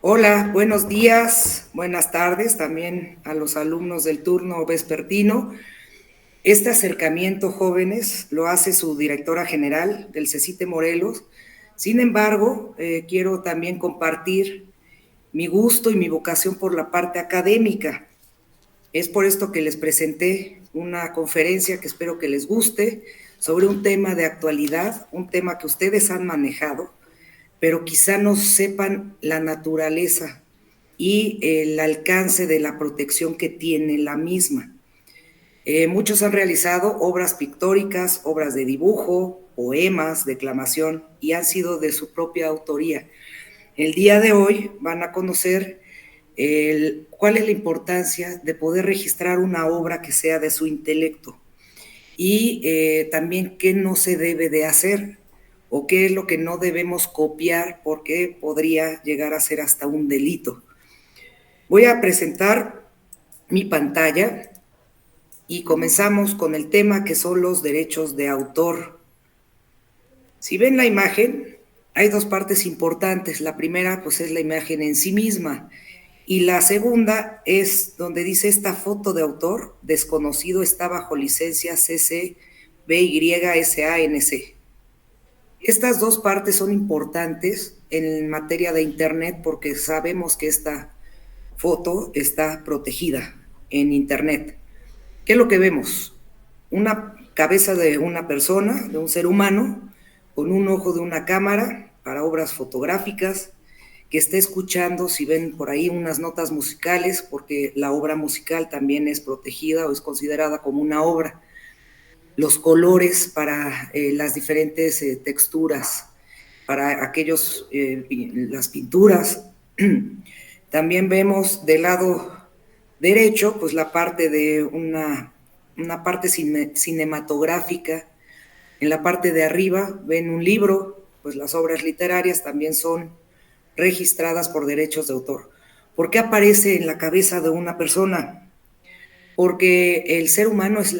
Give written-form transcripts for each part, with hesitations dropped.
Hola, buenos días, buenas tardes también a los alumnos del turno vespertino. Este acercamiento, jóvenes, lo hace su directora general del CECITE Morelos. Sin embargo, quiero también compartir mi gusto y mi vocación por la parte académica. Es por esto que les presenté una conferencia que espero que les guste sobre un tema de actualidad, un tema que ustedes han manejado, pero quizá no sepan la naturaleza y el alcance de la protección que tiene la misma. Muchos han realizado obras pictóricas, obras de dibujo, poemas, declamación, y han sido de su propia autoría. El día de hoy van a conocer cuál es la importancia de poder registrar una obra que sea de su intelecto y también qué no se debe de hacer o qué es lo que no debemos copiar porque podría llegar a ser hasta un delito. Voy a presentar mi pantalla y comenzamos con el tema que son los derechos de autor. Si ven la imagen, hay dos partes importantes. La primera, pues, es la imagen en sí misma. Y la segunda es donde dice esta foto de autor desconocido está bajo licencia CC BY-SANC. Estas dos partes son importantes en materia de Internet porque sabemos que esta foto está protegida en Internet. ¿Qué es lo que vemos? Una cabeza de una persona, de un ser humano, con un ojo de una cámara para obras fotográficas, que está escuchando, si ven por ahí, unas notas musicales, porque la obra musical también es protegida o es considerada como una obra. Los colores para las diferentes texturas, para las pinturas. También vemos del lado derecho, pues la parte de una parte cinematográfica. En la parte de arriba ven un libro, pues las obras literarias también son registradas por derechos de autor. ¿Por qué aparece en la cabeza de una persona? Porque el ser humano es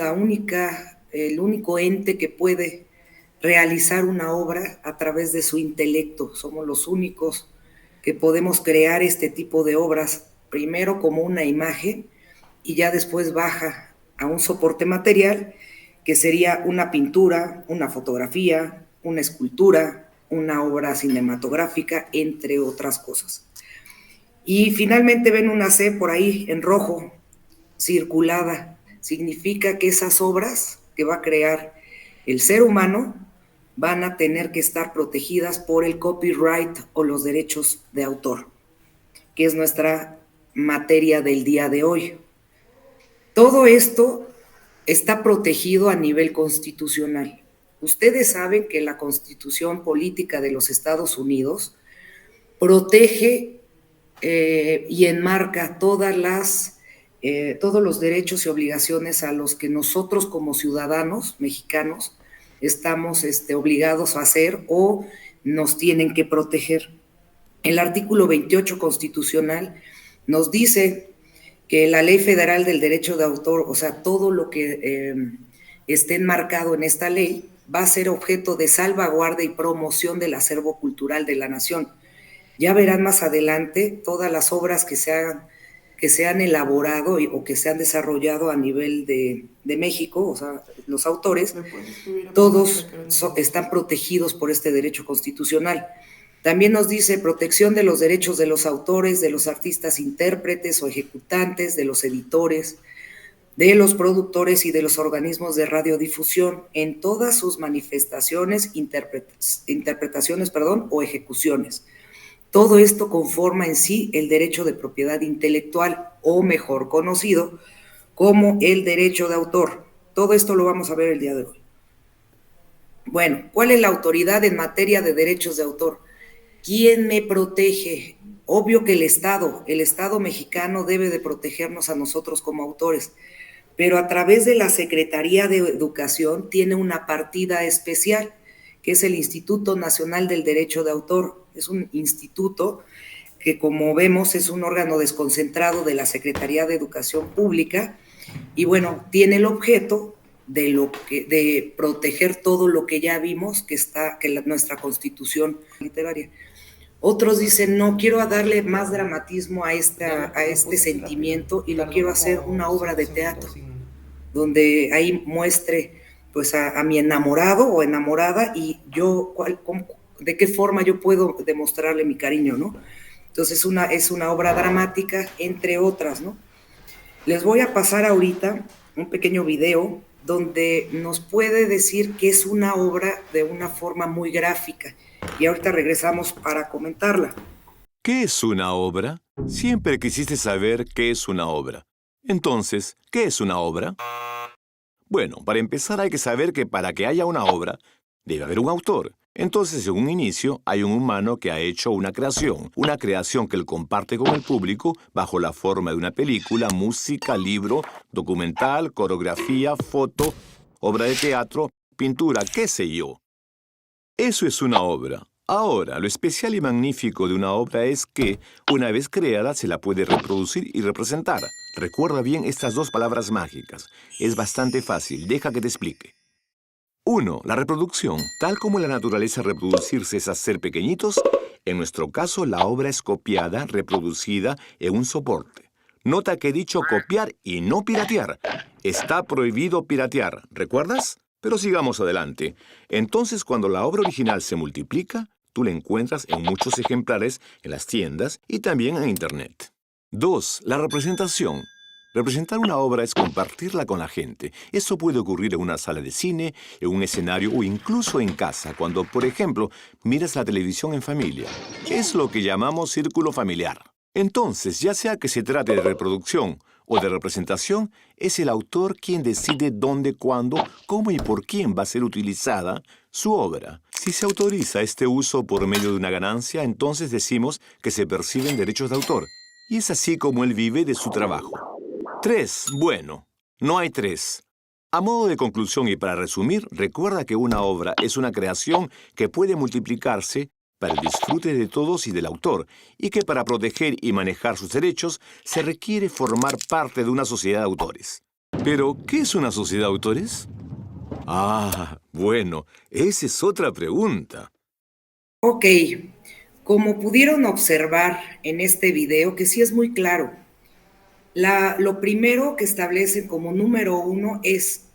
el único ente que puede realizar una obra a través de su intelecto. Somos los únicos que podemos crear este tipo de obras, primero como una imagen y ya después baja a un soporte material que sería una pintura, una fotografía, una escultura, una obra cinematográfica, entre otras cosas. Y finalmente ven una C por ahí en rojo, circulada. Significa que esas obras que va a crear el ser humano van a tener que estar protegidas por el copyright o los derechos de autor, que es nuestra materia del día de hoy. Todo esto está protegido a nivel constitucional. Ustedes saben que la Constitución Política de los Estados Unidos protege y enmarca todos los derechos y obligaciones a los que nosotros como ciudadanos mexicanos estamos obligados a hacer o nos tienen que proteger. El artículo 28 constitucional nos dice que la Ley Federal del Derecho de Autor, o sea, todo lo que esté enmarcado en esta ley, va a ser objeto de salvaguarda y promoción del acervo cultural de la nación. Ya verán más adelante todas las obras que se han elaborado o que se han desarrollado a nivel de México, o sea, los autores, todos están protegidos por este derecho constitucional. También nos dice protección de los derechos de los autores, de los artistas intérpretes o ejecutantes, de los editores, de los productores y de los organismos de radiodifusión en todas sus manifestaciones, interpretaciones, o ejecuciones. Todo esto conforma en sí el derecho de propiedad intelectual, o mejor conocido como el derecho de autor. Todo esto lo vamos a ver el día de hoy. Bueno, ¿cuál es la autoridad en materia de derechos de autor? ¿Quién me protege? Obvio que el Estado mexicano debe de protegernos a nosotros como autores, pero a través de la Secretaría de Educación tiene una partida especial, que es el Instituto Nacional del Derecho de Autor. Es un instituto que, como vemos, es un órgano desconcentrado de la Secretaría de Educación Pública y, bueno, tiene el objeto de proteger todo lo que ya vimos que está, nuestra Constitución literaria. Otros dicen, no, quiero darle más dramatismo a este sentimiento y lo quiero hacer una obra de teatro, donde ahí muestre pues a mi enamorado o enamorada y yo, de qué forma yo puedo demostrarle mi cariño, ¿no? Entonces es una obra dramática, entre otras, ¿no? Les voy a pasar ahorita un pequeño video donde nos puede decir que es una obra de una forma muy gráfica. Y ahorita regresamos para comentarla. ¿Qué es una obra? Siempre quisiste saber qué es una obra. Entonces, ¿qué es una obra? Bueno, para empezar hay que saber que para que haya una obra, debe haber un autor. Entonces, en un inicio, hay un humano que ha hecho una creación que él comparte con el público bajo la forma de una película, música, libro, documental, coreografía, foto, obra de teatro, pintura, qué sé yo. Eso es una obra. Ahora, lo especial y magnífico de una obra es que, una vez creada, se la puede reproducir y representar. Recuerda bien estas dos palabras mágicas. Es bastante fácil, deja que te explique. 1. La reproducción. Tal como en la naturaleza reproducirse es hacer pequeñitos, en nuestro caso la obra es copiada, reproducida en un soporte. Nota que he dicho copiar y no piratear. Está prohibido piratear, ¿recuerdas? Pero sigamos adelante. Entonces, cuando la obra original se multiplica, tú la encuentras en muchos ejemplares en las tiendas y también en Internet. 2. La representación. Representar una obra es compartirla con la gente. Eso puede ocurrir en una sala de cine, en un escenario o incluso en casa, cuando, por ejemplo, miras la televisión en familia. Es lo que llamamos círculo familiar. Entonces, ya sea que se trate de reproducción o de representación, es el autor quien decide dónde, cuándo, cómo y por quién va a ser utilizada su obra. Si se autoriza este uso por medio de una ganancia, entonces decimos que se perciben derechos de autor. Y es así como él vive de su trabajo. 3. Bueno, no hay 3. A modo de conclusión y para resumir, recuerda que una obra es una creación que puede multiplicarse para el disfrute de todos y del autor, y que para proteger y manejar sus derechos se requiere formar parte de una sociedad de autores. Pero, ¿qué es una sociedad de autores? Bueno, esa es otra pregunta. Ok, como pudieron observar en este video, que sí es muy claro, lo primero que establecen como número uno es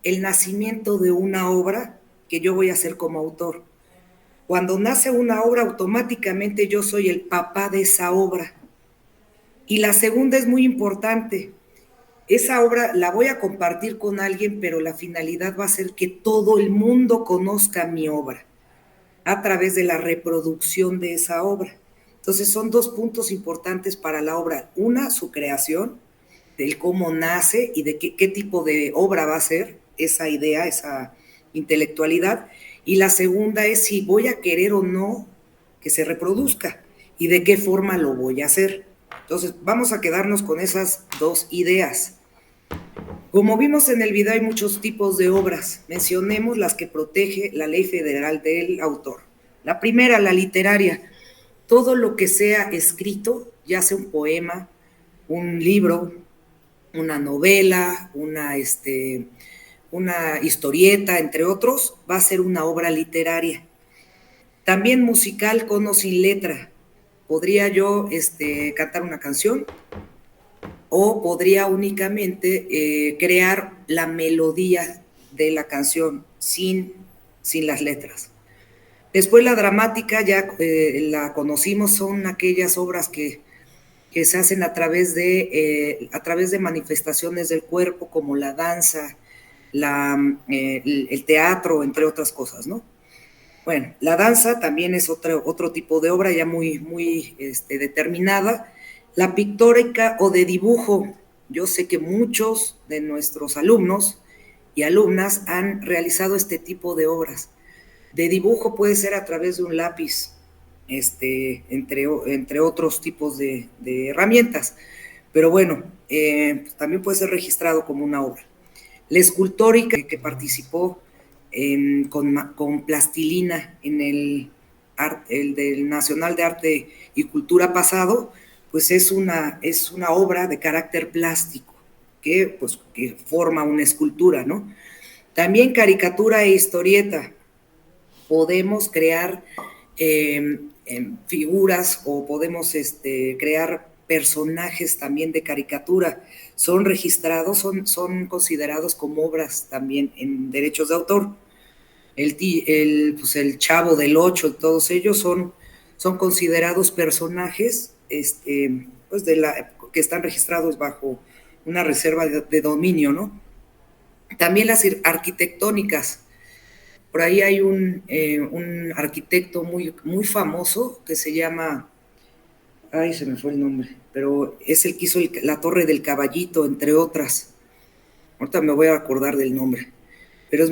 el nacimiento de una obra que yo voy a hacer como autor. Cuando nace una obra, automáticamente yo soy el papá de esa obra. Y la segunda es muy importante. Esa obra la voy a compartir con alguien, pero la finalidad va a ser que todo el mundo conozca mi obra a través de la reproducción de esa obra. Entonces son dos puntos importantes para la obra. Una, su creación, del cómo nace y de qué tipo de obra va a ser esa idea, esa intelectualidad. Y la segunda es si voy a querer o no que se reproduzca y de qué forma lo voy a hacer. Entonces vamos a quedarnos con esas dos ideas. Como vimos en el video, hay muchos tipos de obras. Mencionemos las que protege la Ley Federal del Autor. La primera, la literaria. Todo lo que sea escrito, ya sea un poema, un libro, una novela, una historieta, entre otros, va a ser una obra literaria. También musical con o sin letra. Podría yo cantar una canción o podría únicamente crear la melodía de la canción sin las letras. Después la dramática, ya la conocimos, son aquellas obras que se hacen a través de manifestaciones del cuerpo, como la danza, el teatro, entre otras cosas, ¿no? Bueno, la danza también es otro tipo de obra ya muy determinada. La pictórica o de dibujo. Yo sé que muchos de nuestros alumnos y alumnas han realizado este tipo de obras. De dibujo puede ser a través de un lápiz, entre otros tipos de herramientas. Pero bueno, también puede ser registrado como una obra. La escultórica, que participó con plastilina en el del Nacional de Arte y Cultura pasado, pues es una obra de carácter plástico que forma una escultura, ¿no? También caricatura e historieta. Podemos crear figuras o podemos crear personajes también de caricatura. Son registrados, son considerados como obras también en derechos de autor. Pues el Chavo del Ocho, todos ellos son considerados personajes pues que están registrados bajo una reserva de dominio, ¿no? También las arquitectónicas. Por ahí hay un arquitecto muy, muy famoso que se llama, ay, se me fue el nombre, pero es el que hizo la Torre del Caballito, entre otras. Ahorita me voy a acordar del nombre, pero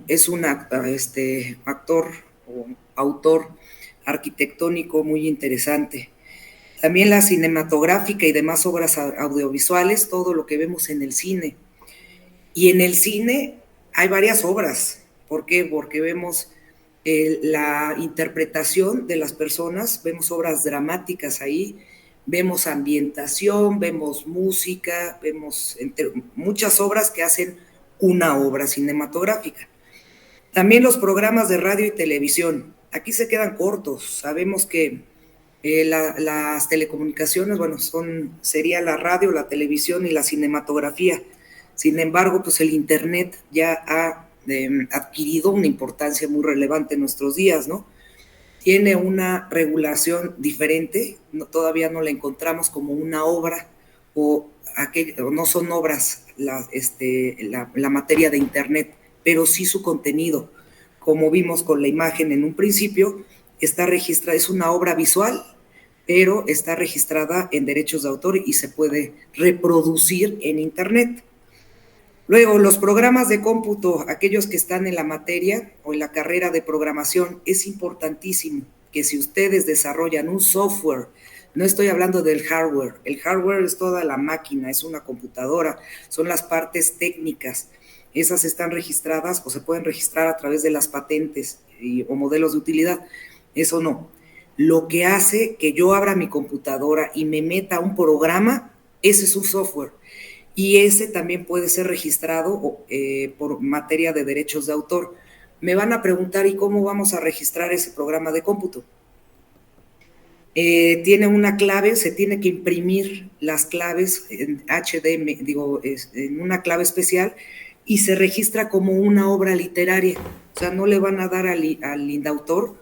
es un actor o autor arquitectónico muy interesante. También la cinematográfica y demás obras audiovisuales, todo lo que vemos en el cine. Y en el cine hay varias obras. ¿Por qué? Porque vemos la interpretación de las personas, vemos obras dramáticas ahí, vemos ambientación, vemos música, vemos muchas obras que hacen una obra cinematográfica. También los programas de radio y televisión. Aquí se quedan cortos. Sabemos que las telecomunicaciones, bueno, sería la radio, la televisión y la cinematografía. Sin embargo, pues el Internet ya ha adquirido una importancia muy relevante en nuestros días, ¿no? Tiene una regulación diferente, todavía no la encontramos como una obra o no son obras la materia de Internet, pero sí su contenido. Como vimos con la imagen en un principio, está registrada, es una obra visual, pero está registrada en derechos de autor y se puede reproducir en Internet. Luego, los programas de cómputo, aquellos que están en la materia o en la carrera de programación, es importantísimo que si ustedes desarrollan un software, no estoy hablando del hardware, el hardware es toda la máquina, es una computadora, son las partes técnicas, esas están registradas o se pueden registrar a través de las patentes o modelos de utilidad, eso no. Lo que hace que yo abra mi computadora y me meta un programa, ese es un software. Y ese también puede ser registrado por materia de derechos de autor. Me van a preguntar, ¿y cómo vamos a registrar ese programa de cómputo? Tiene una clave, se tiene que imprimir las claves en HDM, en una clave especial, y se registra como una obra literaria. O sea, no le van a dar al indautor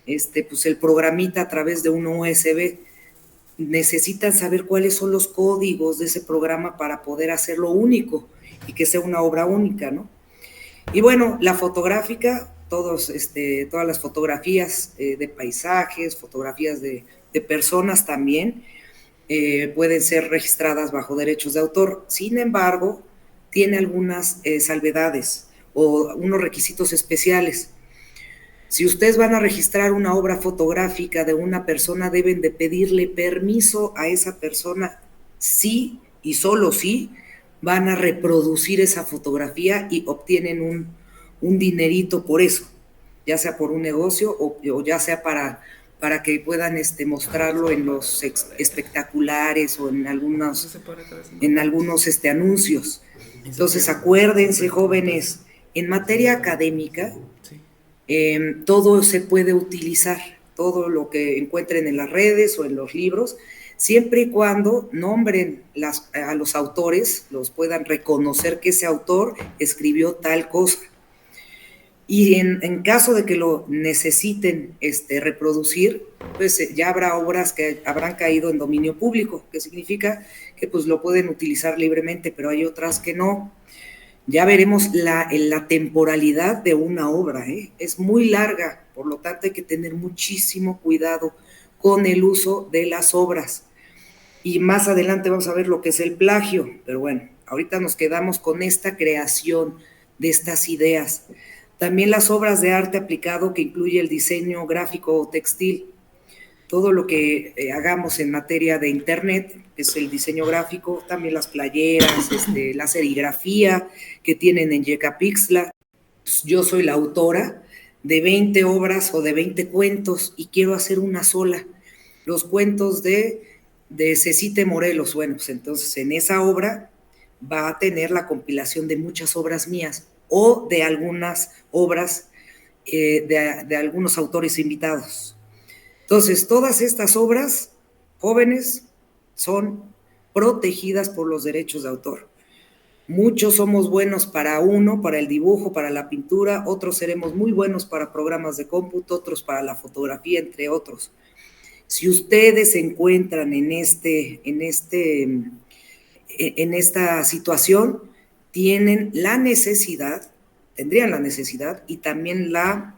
pues el programita a través de un USB. Necesitan saber cuáles son los códigos de ese programa para poder hacerlo único y que sea una obra única, ¿no? Y bueno, la fotográfica, todas las fotografías de paisajes, fotografías de personas también pueden ser registradas bajo derechos de autor. Sin embargo, tiene algunas salvedades o unos requisitos especiales. Si ustedes van a registrar una obra fotográfica de una persona, deben de pedirle permiso a esa persona, sí y solo sí van a reproducir esa fotografía y obtienen un dinerito por eso, ya sea por un negocio o ya sea para que puedan mostrarlo en los espectaculares o en algunos anuncios. Entonces, acuérdense, jóvenes, en materia académica, todo se puede utilizar, todo lo que encuentren en las redes o en los libros, siempre y cuando nombren a los autores, los puedan reconocer que ese autor escribió tal cosa. Y en caso de que lo necesiten reproducir, pues ya habrá obras que habrán caído en dominio público, que significa que pues lo pueden utilizar libremente, pero hay otras que no. Ya veremos la temporalidad de una obra, es muy larga, por lo tanto hay que tener muchísimo cuidado con el uso de las obras. Y más adelante vamos a ver lo que es el plagio, pero bueno, ahorita nos quedamos con esta creación de estas ideas. También las obras de arte aplicado que incluye el diseño gráfico o textil. Todo lo que hagamos en materia de Internet, que es el diseño gráfico, también las playeras, la serigrafía que tienen en Yecapixtla. Yo soy la autora de 20 obras o de 20 cuentos y quiero hacer una sola. Los cuentos de Cecite Morelos. Bueno, pues entonces en esa obra va a tener la compilación de muchas obras mías o de algunas obras de algunos autores invitados. Entonces, todas estas obras, jóvenes, son protegidas por los derechos de autor. Muchos somos buenos para uno, para el dibujo, para la pintura, otros seremos muy buenos para programas de cómputo, otros para la fotografía, entre otros. Si ustedes se encuentran en esta situación, tendrían la necesidad y también la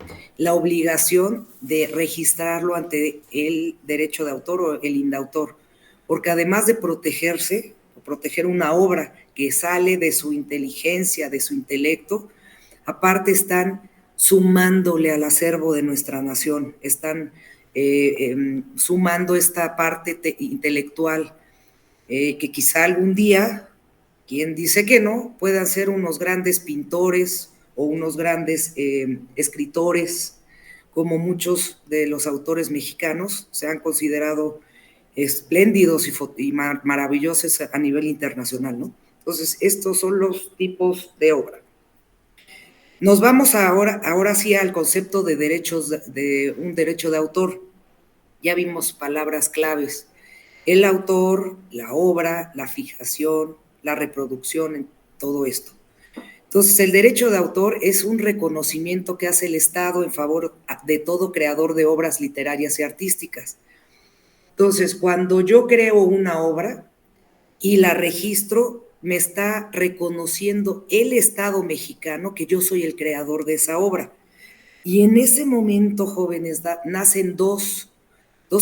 obligación de registrarlo ante el derecho de autor o el indautor, porque además de proteger una obra que sale de su inteligencia, de su intelecto, aparte están sumándole al acervo de nuestra nación, están sumando esta parte intelectual que quizá algún día, quien dice que no, puedan ser unos grandes pintores o unos grandes escritores, como muchos de los autores mexicanos se han considerado espléndidos y maravillosos a nivel internacional, ¿no? Entonces, estos son los tipos de obra. Nos vamos ahora sí al concepto de un derecho de autor. Ya vimos palabras claves: el autor, la obra, la fijación, la reproducción, todo esto. Entonces, el derecho de autor es un reconocimiento que hace el Estado en favor de todo creador de obras literarias y artísticas. Entonces, cuando yo creo una obra y la registro, me está reconociendo el Estado mexicano que yo soy el creador de esa obra. Y en ese momento, jóvenes, nacen dos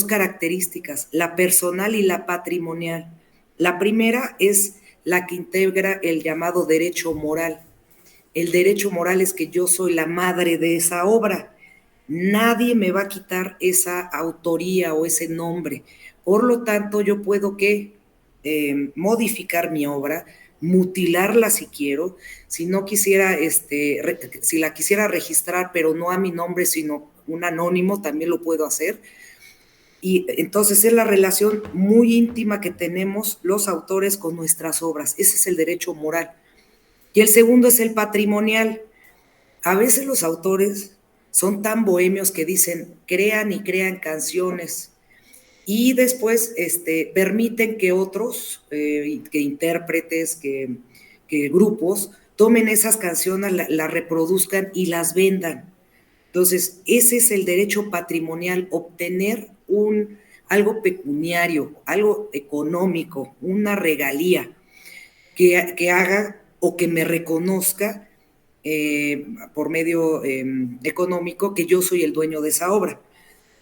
características, la personal y la patrimonial. La primera es la que integra el llamado derecho moral. El derecho moral es que yo soy la madre de esa obra. Nadie me va a quitar esa autoría o ese nombre. Por lo tanto, yo puedo modificar mi obra, mutilarla si quiero, si no quisiera, si la quisiera registrar, pero no a mi nombre, sino un anónimo, también lo puedo hacer. Y entonces es la relación muy íntima que tenemos los autores con nuestras obras. Ese es el derecho moral. Y el segundo es el patrimonial. A veces los autores son tan bohemios que dicen, crean y crean canciones y después permiten que otros, que intérpretes, que grupos, tomen esas canciones, las reproduzcan y las vendan. Entonces, ese es el derecho patrimonial, obtener algo pecuniario, algo económico, una regalía que haga o que me reconozca por medio económico que yo soy el dueño de esa obra.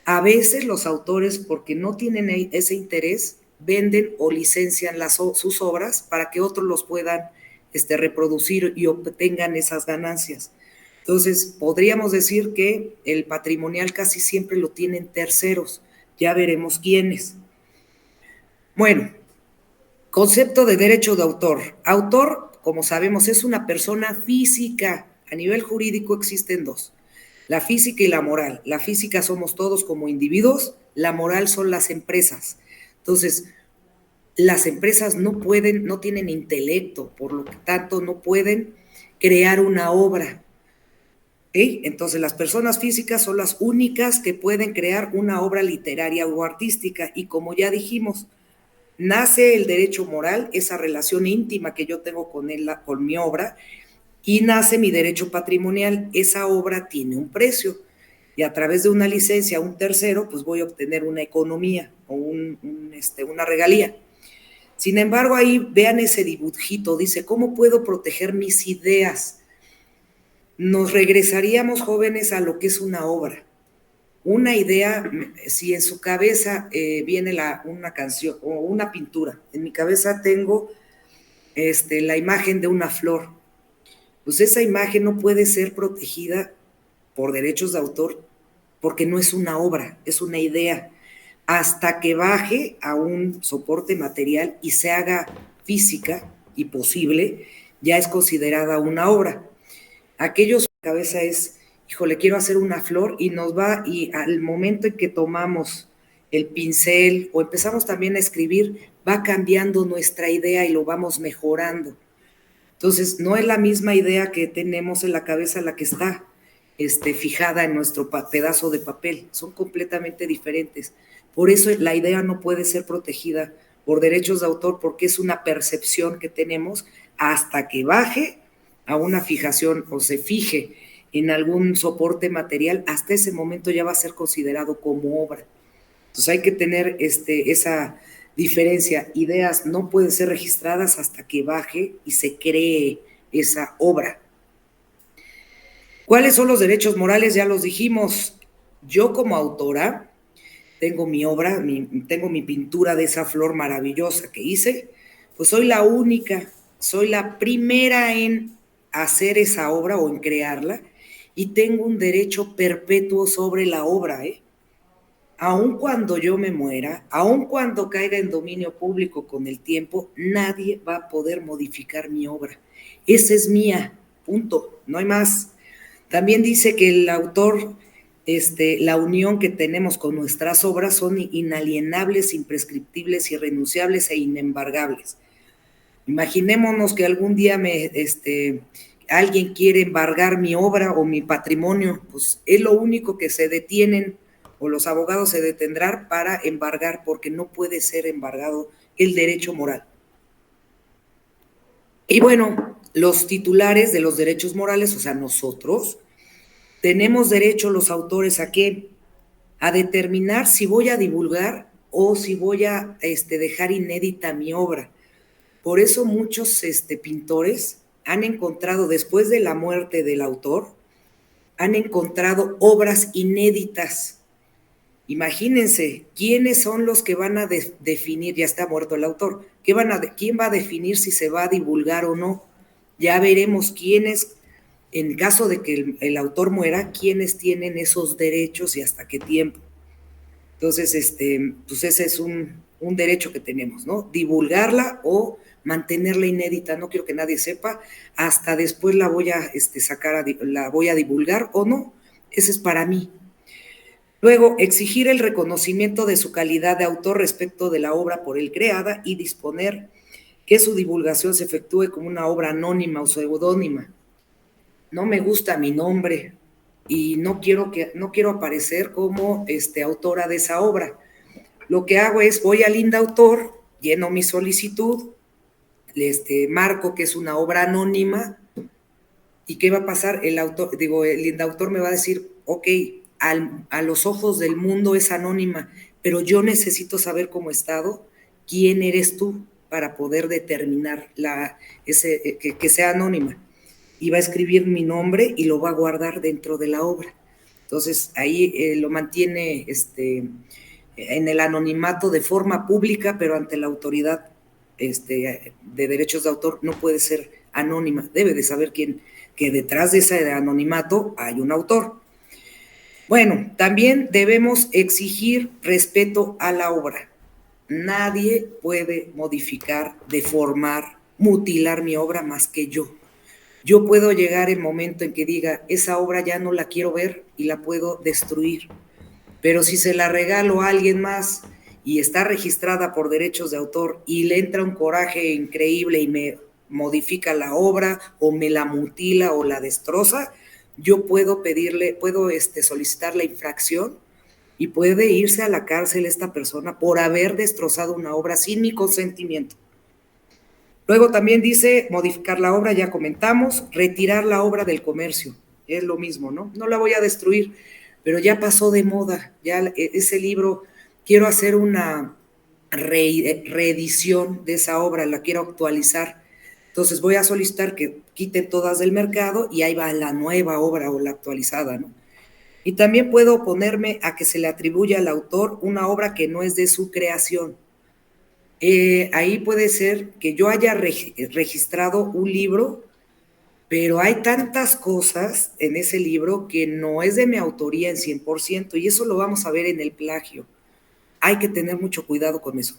A veces los autores, porque no tienen ese interés, venden o licencian sus obras para que otros los puedan reproducir y obtengan esas ganancias. Entonces, podríamos decir que el patrimonial casi siempre lo tienen terceros. Ya veremos quiénes. Bueno, concepto de derecho de autor. Autor, como sabemos, es una persona física. A nivel jurídico existen dos: la física y la moral. La física somos todos como individuos, la moral son las empresas. Entonces, las empresas no tienen intelecto, por lo tanto no pueden crear una obra. ¿Sí? Entonces, las personas físicas son las únicas que pueden crear una obra literaria o artística. Y como ya dijimos, nace el derecho moral, esa relación íntima que yo tengo con mi obra, y nace mi derecho patrimonial. Esa obra tiene un precio y a través de una licencia a un tercero, pues voy a obtener una economía o una regalía. Sin embargo, ahí vean ese dibujito, dice, ¿cómo puedo proteger mis ideas? Nos regresaríamos, jóvenes, a lo que es una obra. Una idea, si en su cabeza viene una canción o una pintura, en mi cabeza tengo la imagen de una flor, pues esa imagen no puede ser protegida por derechos de autor porque no es una obra, es una idea, hasta que baje a un soporte material y se haga física y posible, ya es considerada una obra. Aquellos en la cabeza es, híjole, quiero hacer una flor, y al momento en que tomamos el pincel o empezamos también a escribir, va cambiando nuestra idea y lo vamos mejorando. Entonces, no es la misma idea que tenemos en la cabeza la que está fijada en nuestro pedazo de papel, son completamente diferentes. Por eso la idea no puede ser protegida por derechos de autor, porque es una percepción que tenemos hasta que baje a una fijación o se fije en algún soporte material, hasta ese momento ya va a ser considerado como obra. Entonces hay que tener esa diferencia. Ideas no pueden ser registradas hasta que baje y se cree esa obra. ¿Cuáles son los derechos morales? Ya los dijimos. Yo como autora tengo mi obra, tengo mi pintura de esa flor maravillosa que hice, pues soy la única, soy la primera en hacer esa obra o en crearla, y tengo un derecho perpetuo sobre la obra, Aun cuando yo me muera, aun cuando caiga en dominio público con el tiempo, nadie va a poder modificar mi obra. Esa es mía, punto, no hay más. También dice que el autor, la unión que tenemos con nuestras obras son inalienables, imprescriptibles, irrenunciables e inembargables. Imaginémonos que algún día alguien quiere embargar mi obra o mi patrimonio, pues es lo único que se detienen, o los abogados se detendrán para embargar, porque no puede ser embargado el derecho moral. Y bueno, los titulares de los derechos morales, o sea, nosotros, tenemos derecho los autores ¿a qué? A determinar si voy a divulgar o si voy a dejar inédita mi obra. Por eso muchos pintores han encontrado, después de la muerte del autor, han encontrado obras inéditas. Imagínense, ¿quiénes son los que van a definir? Ya está muerto el autor. ¿Quién va a definir si se va a divulgar o no? Ya veremos quiénes, en caso de que el autor muera, quiénes tienen esos derechos y hasta qué tiempo. Entonces, pues ese es un derecho que tenemos, ¿no? Divulgarla o mantenerla inédita. No quiero que nadie sepa, hasta después la voy a la voy a divulgar o no. Ese es para mí. Luego, exigir el reconocimiento de su calidad de autor respecto de la obra por él creada y disponer que su divulgación se efectúe como una obra anónima o seudónima. No me gusta mi nombre y no quiero aparecer como autora de esa obra. Lo que hago es, voy al INDAUTOR, lleno mi solicitud, marco que es una obra anónima, y ¿qué va a pasar? El INDAUTOR me va a decir, ok, a los ojos del mundo es anónima, pero yo necesito saber como Estado quién eres tú para poder determinar que sea anónima. Y va a escribir mi nombre y lo va a guardar dentro de la obra. Entonces ahí lo mantiene en el anonimato de forma pública, pero ante la autoridad de derechos de autor no puede ser anónima. Debe de saber que detrás de ese anonimato hay un autor. Bueno, también debemos exigir respeto a la obra. Nadie puede modificar, deformar, mutilar mi obra más que yo. Yo puedo llegar el momento en que diga, esa obra ya no la quiero ver y la puedo destruir. Pero si se la regalo a alguien más y está registrada por derechos de autor y le entra un coraje increíble y me modifica la obra o me la mutila o la destroza, yo puedo solicitar la infracción y puede irse a la cárcel esta persona por haber destrozado una obra sin mi consentimiento. Luego también dice modificar la obra, ya comentamos, retirar la obra del comercio, es lo mismo, ¿no? No la voy a destruir, pero ya pasó de moda, ya ese libro, quiero hacer una reedición de esa obra, la quiero actualizar, entonces voy a solicitar que quiten todas del mercado y ahí va la nueva obra o la actualizada, ¿no? Y también puedo oponerme a que se le atribuya al autor una obra que no es de su creación. Ahí puede ser que yo haya registrado un libro, pero hay tantas cosas en ese libro que no es de mi autoría en 100%, y eso lo vamos a ver en el plagio. Hay que tener mucho cuidado con eso,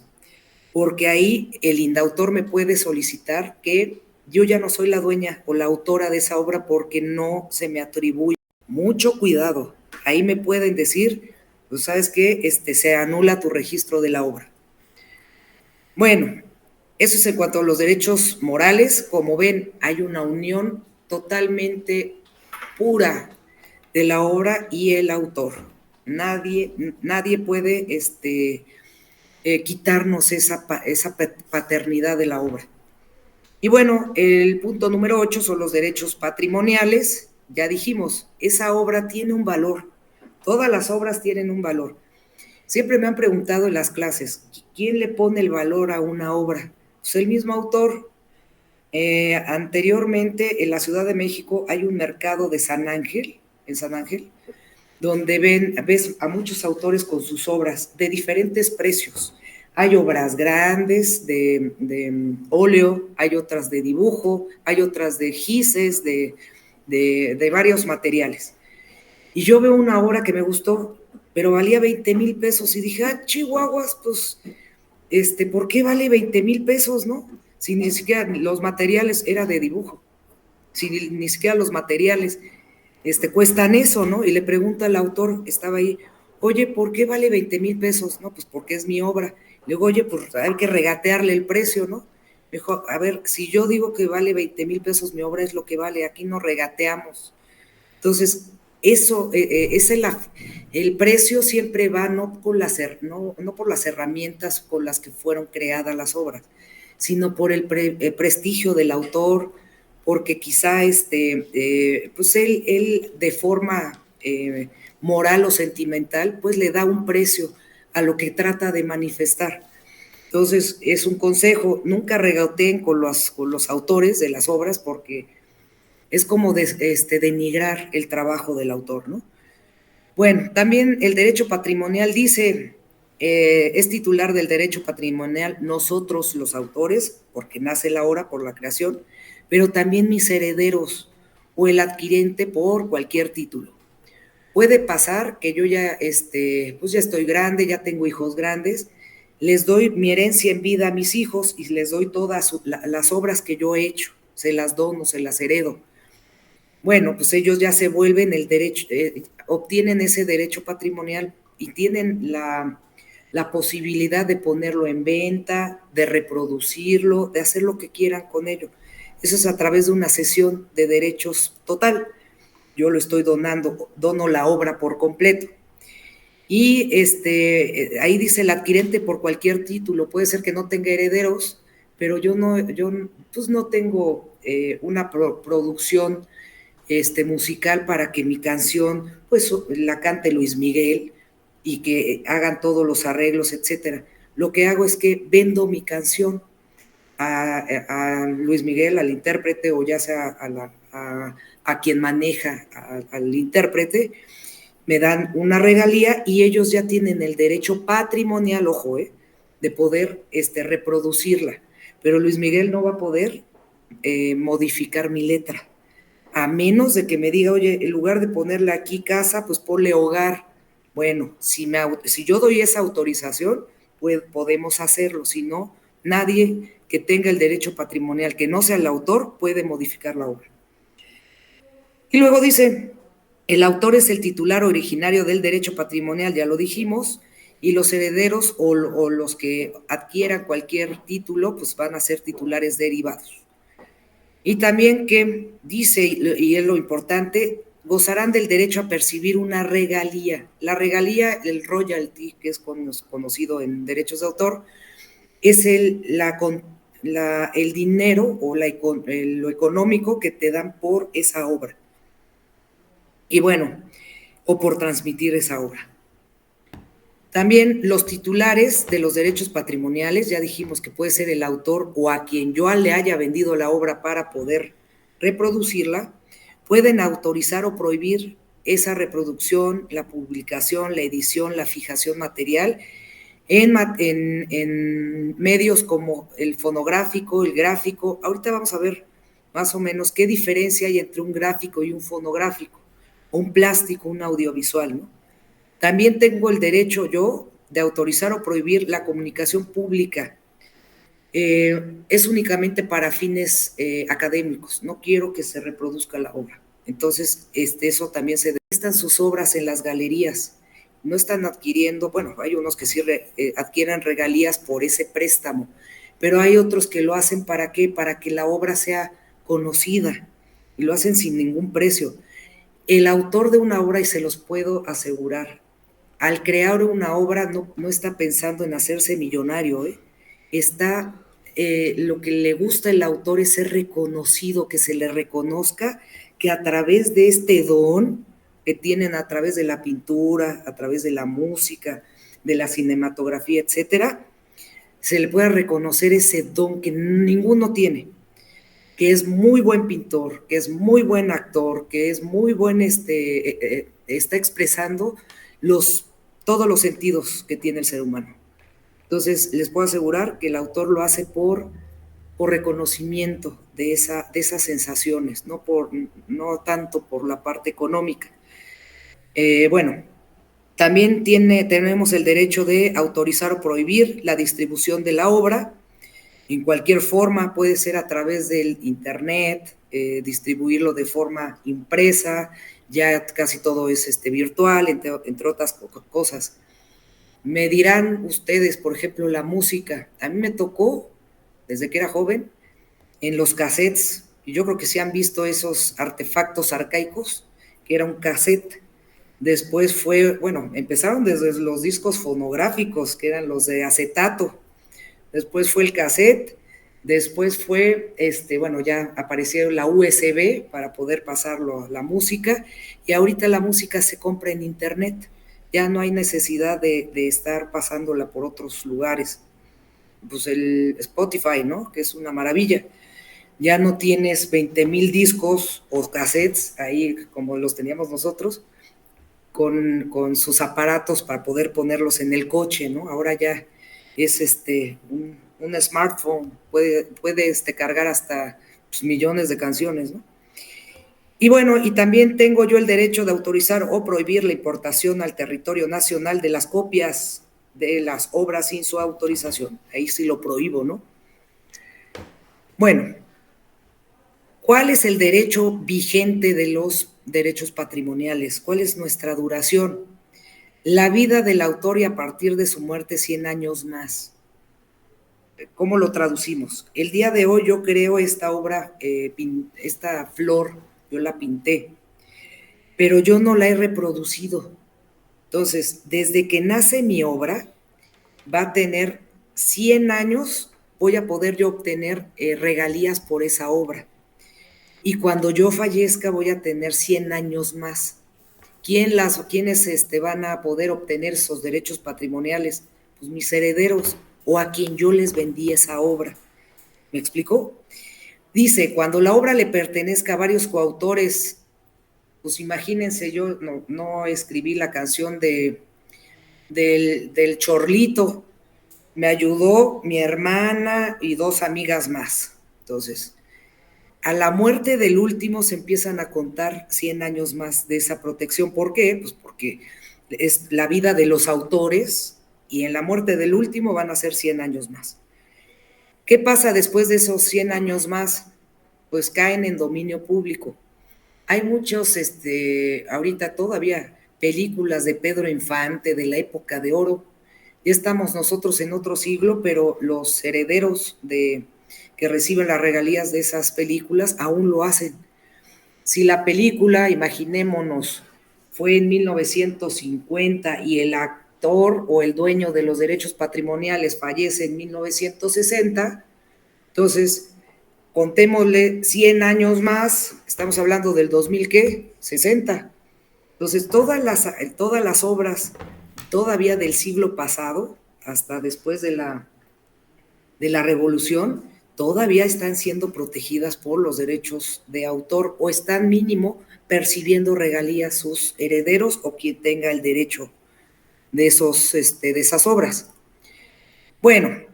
porque ahí el indautor me puede solicitar que yo ya no soy la dueña o la autora de esa obra porque no se me atribuye. Mucho cuidado. Ahí me pueden decir, pues sabes qué, se anula tu registro de la obra. Bueno, eso es en cuanto a los derechos morales. Como ven, hay una unión totalmente pura de la obra y el autor. Nadie puede quitarnos esa paternidad de la obra. Y bueno, el punto número 8 son los derechos patrimoniales. Ya dijimos, esa obra tiene un valor. Todas las obras tienen un valor. Siempre me han preguntado en las clases, ¿quién le pone el valor a una obra? Pues el mismo autor. Anteriormente, en la Ciudad de México hay un mercado de San Ángel, en San Ángel, donde ves a muchos autores con sus obras de diferentes precios. Hay obras grandes de óleo, hay otras de dibujo, hay otras de gises, de varios materiales. Y yo veo una obra que me gustó, pero valía 20,000 pesos y dije, chihuahuas, pues, ¿por qué vale 20,000 pesos, no? Si ni siquiera los materiales era de dibujo, si ni siquiera los materiales cuestan eso, ¿no? Y le pregunta al autor, estaba ahí, oye, ¿por qué vale 20,000 pesos? No, pues porque es mi obra. Le digo, oye, pues hay que regatearle el precio, ¿no? Me dijo, a ver, si yo digo que vale 20,000 pesos, mi obra es lo que vale, aquí no regateamos. Entonces, eso, el precio siempre va no por las herramientas con las que fueron creadas las obras, sino por el prestigio del autor, porque quizá pues él de forma moral o sentimental, pues le da un precio a lo que trata de manifestar. Entonces, es un consejo, nunca regateen con los autores de las obras, porque es como denigrar el trabajo del autor, ¿no? Bueno, también el derecho patrimonial dice, es titular del derecho patrimonial nosotros los autores, porque nace la obra por la creación, pero también mis herederos o el adquirente por cualquier título. Puede pasar que yo ya, pues ya estoy grande, ya tengo hijos grandes, les doy mi herencia en vida a mis hijos y les doy todas las obras que yo he hecho, se las dono, se las heredo. Bueno, pues ellos ya se vuelven el derecho, obtienen ese derecho patrimonial y tienen la posibilidad de ponerlo en venta, de reproducirlo, de hacer lo que quieran con ello. Eso es a través de una cesión de derechos total. Yo lo estoy dono la obra por completo. Y ahí dice el adquirente por cualquier título, puede ser que no tenga herederos, pero yo pues no tengo una producción musical para que mi canción pues la cante Luis Miguel y que hagan todos los arreglos, etcétera. Lo que hago es que vendo mi canción a Luis Miguel, al intérprete, o ya sea a quien maneja al intérprete, me dan una regalía y ellos ya tienen el derecho patrimonial, ojo, de poder reproducirla. Pero Luis Miguel no va a poder modificar mi letra, a menos de que me diga, oye, en lugar de ponerle aquí casa, pues ponle hogar. Bueno, si yo doy esa autorización, pues podemos hacerlo. Si no, nadie que tenga el derecho patrimonial, que no sea el autor, puede modificar la obra. Y luego dice, el autor es el titular originario del derecho patrimonial, ya lo dijimos, y los herederos o los que adquieran cualquier título, pues van a ser titulares derivados. Y también que dice, y es lo importante, gozarán del derecho a percibir una regalía. La regalía, el royalty, que es conocido en derechos de autor, es el dinero o lo económico que te dan por esa obra. Y bueno, o por transmitir esa obra. También los titulares de los derechos patrimoniales, ya dijimos que puede ser el autor o a quien yo le haya vendido la obra para poder reproducirla, pueden autorizar o prohibir esa reproducción, la publicación, la edición, la fijación material en medios como el fonográfico, el gráfico. Ahorita vamos a ver más o menos qué diferencia hay entre un gráfico y un fonográfico, o un plástico, un audiovisual, ¿no? También tengo el derecho yo de autorizar o prohibir la comunicación pública. Es únicamente para fines académicos. No quiero que se reproduzca la obra. Entonces, eso también están sus obras en las galerías. No están adquiriendo, bueno, hay unos que sí adquieren regalías por ese préstamo, pero hay otros que lo hacen ¿para qué? Para que la obra sea conocida y lo hacen sin ningún precio. El autor de una obra, y se los puedo asegurar, al crear una obra no está pensando en hacerse millonario, ¿eh? Lo que le gusta al autor es ser reconocido, que se le reconozca que a través de este don que tienen, a través de la pintura, a través de la música, de la cinematografía, etcétera, se le pueda reconocer ese don que ninguno tiene, que es muy buen pintor, que es muy buen actor, que es muy buen, está expresando todos los sentidos que tiene el ser humano. Entonces, les puedo asegurar que el autor lo hace por reconocimiento de esas sensaciones, no tanto por la parte económica. Bueno, también tenemos el derecho de autorizar o prohibir la distribución de la obra en cualquier forma, puede ser a través del internet, distribuirlo de forma impresa, ya casi todo es virtual, entre otras cosas. Me dirán ustedes, por ejemplo, la música. A mí me tocó, desde que era joven, en los cassettes, y yo creo que sí han visto esos artefactos arcaicos, que era un cassette. Después empezaron desde los discos fonográficos, que eran los de acetato. Después fue el cassette, después fue, ya apareció la USB para poder pasarlo a la música, y ahorita la música se compra en internet, ya no hay necesidad de estar pasándola por otros lugares. Pues el Spotify, ¿no? Que es una maravilla. Ya no tienes 20,000 discos o cassettes ahí como los teníamos nosotros, con sus aparatos para poder ponerlos en el coche, ¿no? Ahora ya es un smartphone, puede cargar hasta millones de canciones, ¿no? Y bueno, y también tengo yo el derecho de autorizar o prohibir la importación al territorio nacional de las copias de las obras sin su autorización. Ahí sí lo prohíbo, ¿no? Bueno, ¿cuál es el derecho vigente de los derechos patrimoniales? ¿Cuál es nuestra duración? La vida del autor y a partir de su muerte 100 años más. ¿Cómo lo traducimos? El día de hoy yo creo esta obra, esta flor, yo la pinté, pero yo no la he reproducido. Entonces, desde que nace mi obra, va a tener 100 años, voy a poder yo obtener regalías por esa obra. Y cuando yo fallezca voy a tener 100 años más. ¿Quiénes van a poder obtener esos derechos patrimoniales? Pues mis herederos o a quien yo les vendí esa obra. ¿Me explicó? Dice, cuando la obra le pertenezca a varios coautores, pues imagínense, yo no escribí la canción del Chorlito, me ayudó mi hermana y 2 amigas más. Entonces, a la muerte del último se empiezan a contar 100 años más de esa protección. ¿Por qué? Pues porque es la vida de los autores y en la muerte del último van a ser 100 años más. ¿Qué pasa después de esos 100 años más? Pues caen en dominio público. Hay muchos, ahorita todavía, películas de Pedro Infante, de la época de oro. Ya estamos nosotros en otro siglo, pero los herederos que reciben las regalías de esas películas aún lo hacen. Si la película, imaginémonos, fue en 1950 y el actor o el dueño de los derechos patrimoniales fallece en 1960, entonces contémosle 100 años más, estamos hablando del 2000, ¿qué? 60. Entonces, todas las obras todavía del siglo pasado, hasta después de la Revolución, todavía están siendo protegidas por los derechos de autor o están mínimo percibiendo regalías sus herederos o quien tenga el derecho de esas obras. Bueno,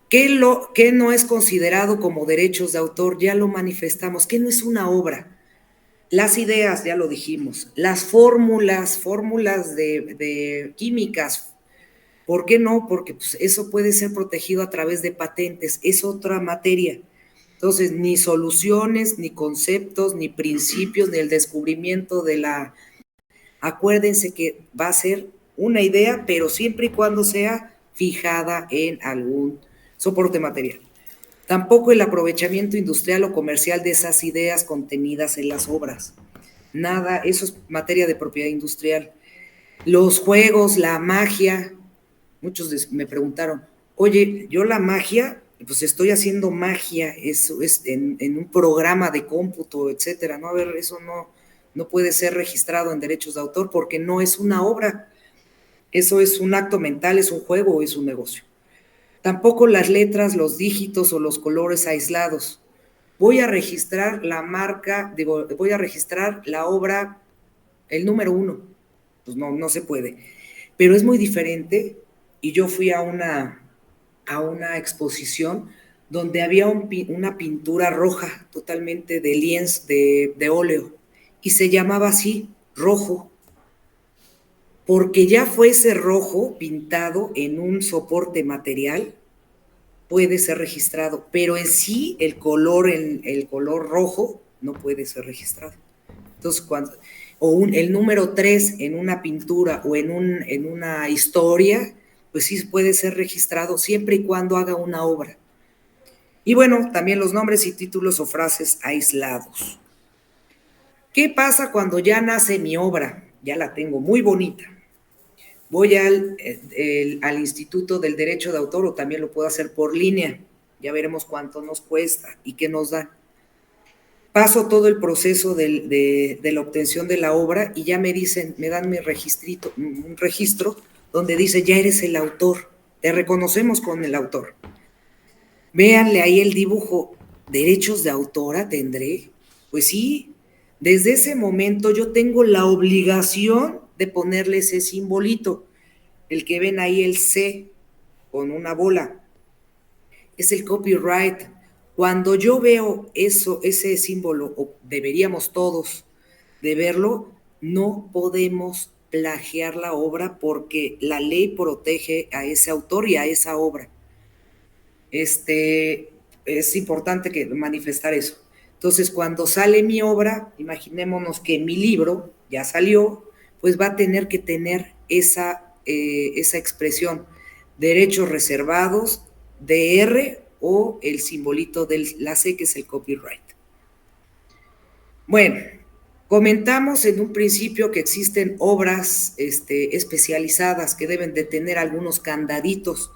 ¿qué no es considerado como derechos de autor? Ya lo manifestamos. ¿Qué no es una obra? Las ideas, ya lo dijimos. Las fórmulas de químicas. ¿Por qué no? Porque pues, eso puede ser protegido a través de patentes. Es otra materia. Entonces, ni soluciones, ni conceptos, ni principios, ni el descubrimiento de la... Acuérdense que va a ser una idea, pero siempre y cuando sea fijada en algún soporte material. Tampoco el aprovechamiento industrial o comercial de esas ideas contenidas en las obras. nada, eso es materia de propiedad industrial. Los juegos, la magia, muchos me preguntaron, oye, yo la magia, pues estoy haciendo magia, eso es en un programa de cómputo, etcétera, ¿no? A ver, eso no puede ser registrado en derechos de autor porque no es una obra, eso es un acto mental, es un juego o es un negocio. Tampoco las letras, los dígitos o los colores aislados. Voy a registrar la marca, voy a registrar la obra, el número 1. Pues no se puede. Pero es muy diferente, y yo fui a una exposición donde había una pintura roja, totalmente de lienzo, de óleo, y se llamaba así, rojo, porque ya fuese rojo pintado en un soporte material, puede ser registrado, pero en sí el color rojo no puede ser registrado. Entonces, el número 3 en una pintura o en una historia, pues sí puede ser registrado siempre y cuando haga una obra. Y bueno, también los nombres y títulos o frases aislados. ¿Qué pasa cuando ya nace mi obra? Ya la tengo muy bonita. Voy al Instituto del Derecho de Autor, o también lo puedo hacer por línea. Ya veremos cuánto nos cuesta y qué nos da. Paso todo el proceso de la obtención de la obra y ya me dan un registro donde dice, ya eres el autor, te reconocemos con el autor. Véanle ahí el dibujo, ¿derechos de autora tendré? Pues sí, desde ese momento yo tengo la obligación de ponerle ese simbolito, el que ven ahí, el C con una bola, es el copyright. Cuando yo veo ese símbolo, o deberíamos todos de verlo, no podemos plagiar la obra porque la ley protege a ese autor y a esa obra. Es importante manifestar eso. Entonces, cuando sale mi obra, imaginémonos que mi libro ya salió, pues va a tener que tener esa expresión, derechos reservados, DR o el simbolito de la C, que es el copyright. Bueno, comentamos en un principio que existen obras especializadas que deben de tener algunos candaditos.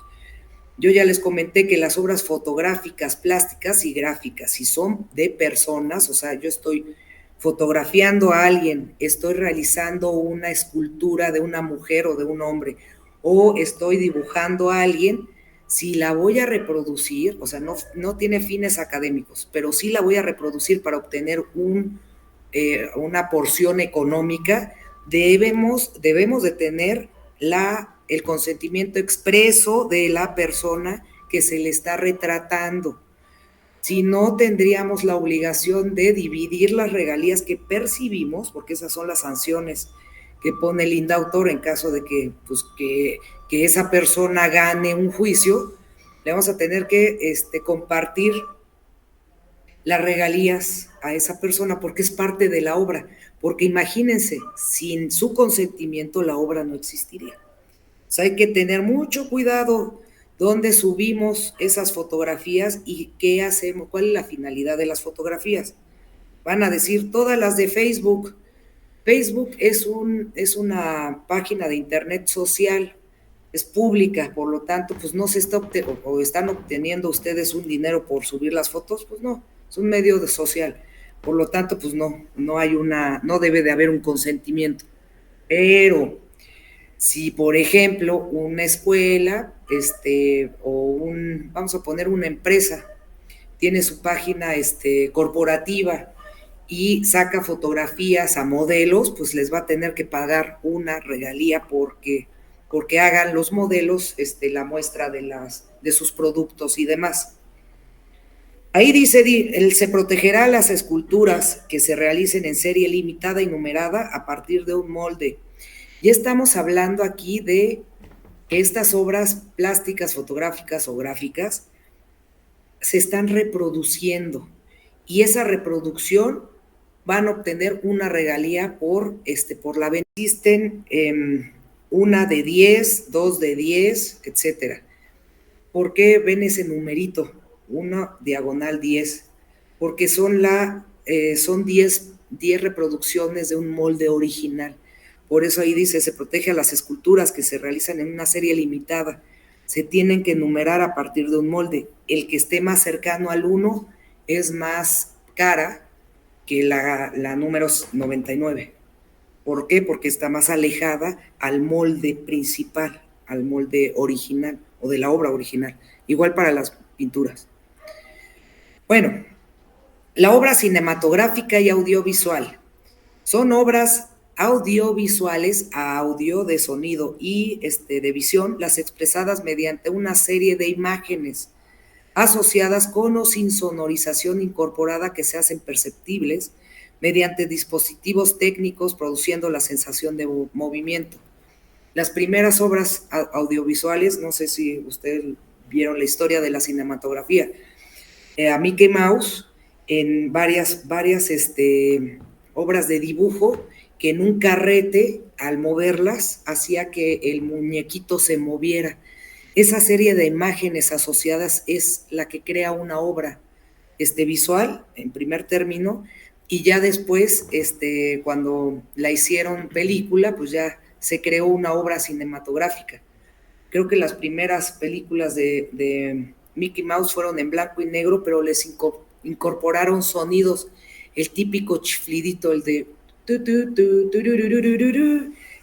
Yo ya les comenté que las obras fotográficas, plásticas y gráficas, si son de personas, o sea, yo estoy fotografiando a alguien, estoy realizando una escultura de una mujer o de un hombre, o estoy dibujando a alguien, si la voy a reproducir, o sea, no tiene fines académicos, pero sí la voy a reproducir para obtener una porción económica, debemos de tener el consentimiento expreso de la persona que se le está retratando. Si no, tendríamos la obligación de dividir las regalías que percibimos, porque esas son las sanciones que pone el indautor en caso de que esa persona gane un juicio. Le vamos a tener que compartir las regalías a esa persona porque es parte de la obra. Porque imagínense, sin su consentimiento la obra no existiría. O sea, hay que tener mucho cuidado dónde subimos esas fotografías y qué hacemos, cuál es la finalidad de las fotografías. Van a decir todas las de Facebook. Facebook es una página de internet social, es pública, por lo tanto, pues no se está están obteniendo ustedes un dinero por subir las fotos, pues no, es un medio social. Por lo tanto, pues no debe de haber un consentimiento. Pero si, por ejemplo, una escuela, vamos a poner una empresa, tiene su página corporativa y saca fotografías a modelos, pues les va a tener que pagar una regalía porque hagan los modelos la muestra de sus productos y demás. Ahí dice, se protegerá las esculturas que se realicen en serie limitada y numerada a partir de un molde. Ya estamos hablando aquí de que estas obras plásticas, fotográficas o gráficas se están reproduciendo y esa reproducción van a obtener una regalía por la venta. Existen una de 10, 2 de 10, etcétera. ¿Por qué ven ese numerito? 1 diagonal 10, porque son 10 10 reproducciones de un molde original. Por eso ahí dice, se protege a las esculturas que se realizan en una serie limitada. Se tienen que enumerar a partir de un molde. El que esté más cercano al 1 es más cara que la número 99. ¿Por qué? Porque está más alejada al molde principal, al molde original o de la obra original. Igual para las pinturas. Bueno, la obra cinematográfica y audiovisual. Son obras audiovisuales a audio de sonido y de visión, las expresadas mediante una serie de imágenes asociadas con o sin sonorización incorporada que se hacen perceptibles mediante dispositivos técnicos produciendo la sensación de movimiento. Las primeras obras audiovisuales, no sé si ustedes vieron la historia de la cinematografía, a Mickey Mouse en varias obras de dibujo que en un carrete, al moverlas, hacía que el muñequito se moviera. Esa serie de imágenes asociadas es la que crea una obra visual, en primer término, y ya después, cuando la hicieron película, pues ya se creó una obra cinematográfica. Creo que las primeras películas de Mickey Mouse fueron en blanco y negro, pero les incorporaron sonidos, el típico chiflidito, el de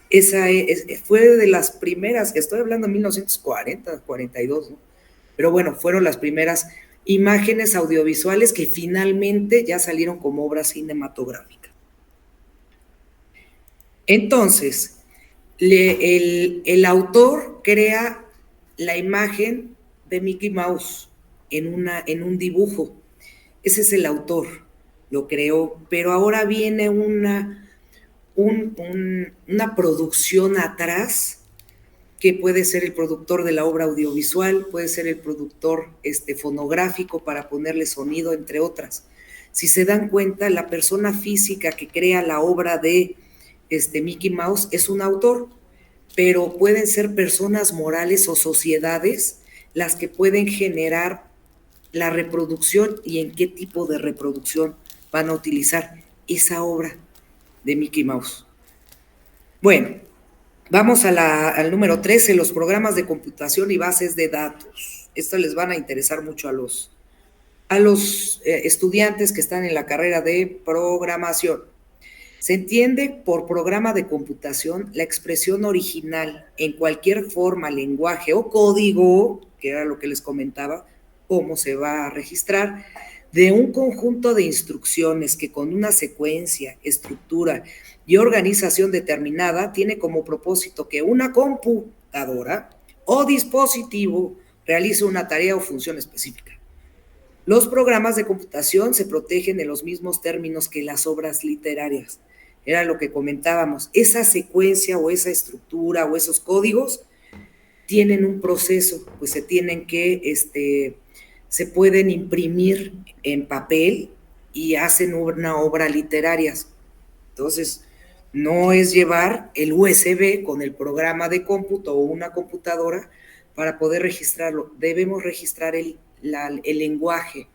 esa fue de las primeras, estoy hablando de 1940, 42, ¿no? Pero bueno, fueron las primeras imágenes audiovisuales que finalmente ya salieron como obra cinematográfica. Entonces, el autor crea la imagen de Mickey Mouse en un dibujo. Ese es el autor, lo creó, pero ahora viene una producción atrás, que puede ser el productor de la obra audiovisual, puede ser el productor fonográfico para ponerle sonido, entre otras. Si se dan cuenta, la persona física que crea la obra de Mickey Mouse es un autor, pero pueden ser personas morales o sociedades las que pueden generar la reproducción y en qué tipo de reproducción van a utilizar esa obra de Mickey Mouse. Bueno, vamos al número 13, los programas de computación y bases de datos. Esto les van a interesar mucho a los estudiantes que están en la carrera de programación. Se entiende por programa de computación la expresión original en cualquier forma, lenguaje o código, que era lo que les comentaba, cómo se va a registrar, de un conjunto de instrucciones que con una secuencia, estructura y organización determinada tiene como propósito que una computadora o dispositivo realice una tarea o función específica. Los programas de computación se protegen en los mismos términos que las obras literarias. Era lo que comentábamos. Esa secuencia o esa estructura o esos códigos tienen un proceso, pues se tienen que, se pueden imprimir en papel y hacen una obra literaria. Entonces, no es llevar el USB con el programa de cómputo o una computadora para poder registrarlo. Debemos registrar el lenguaje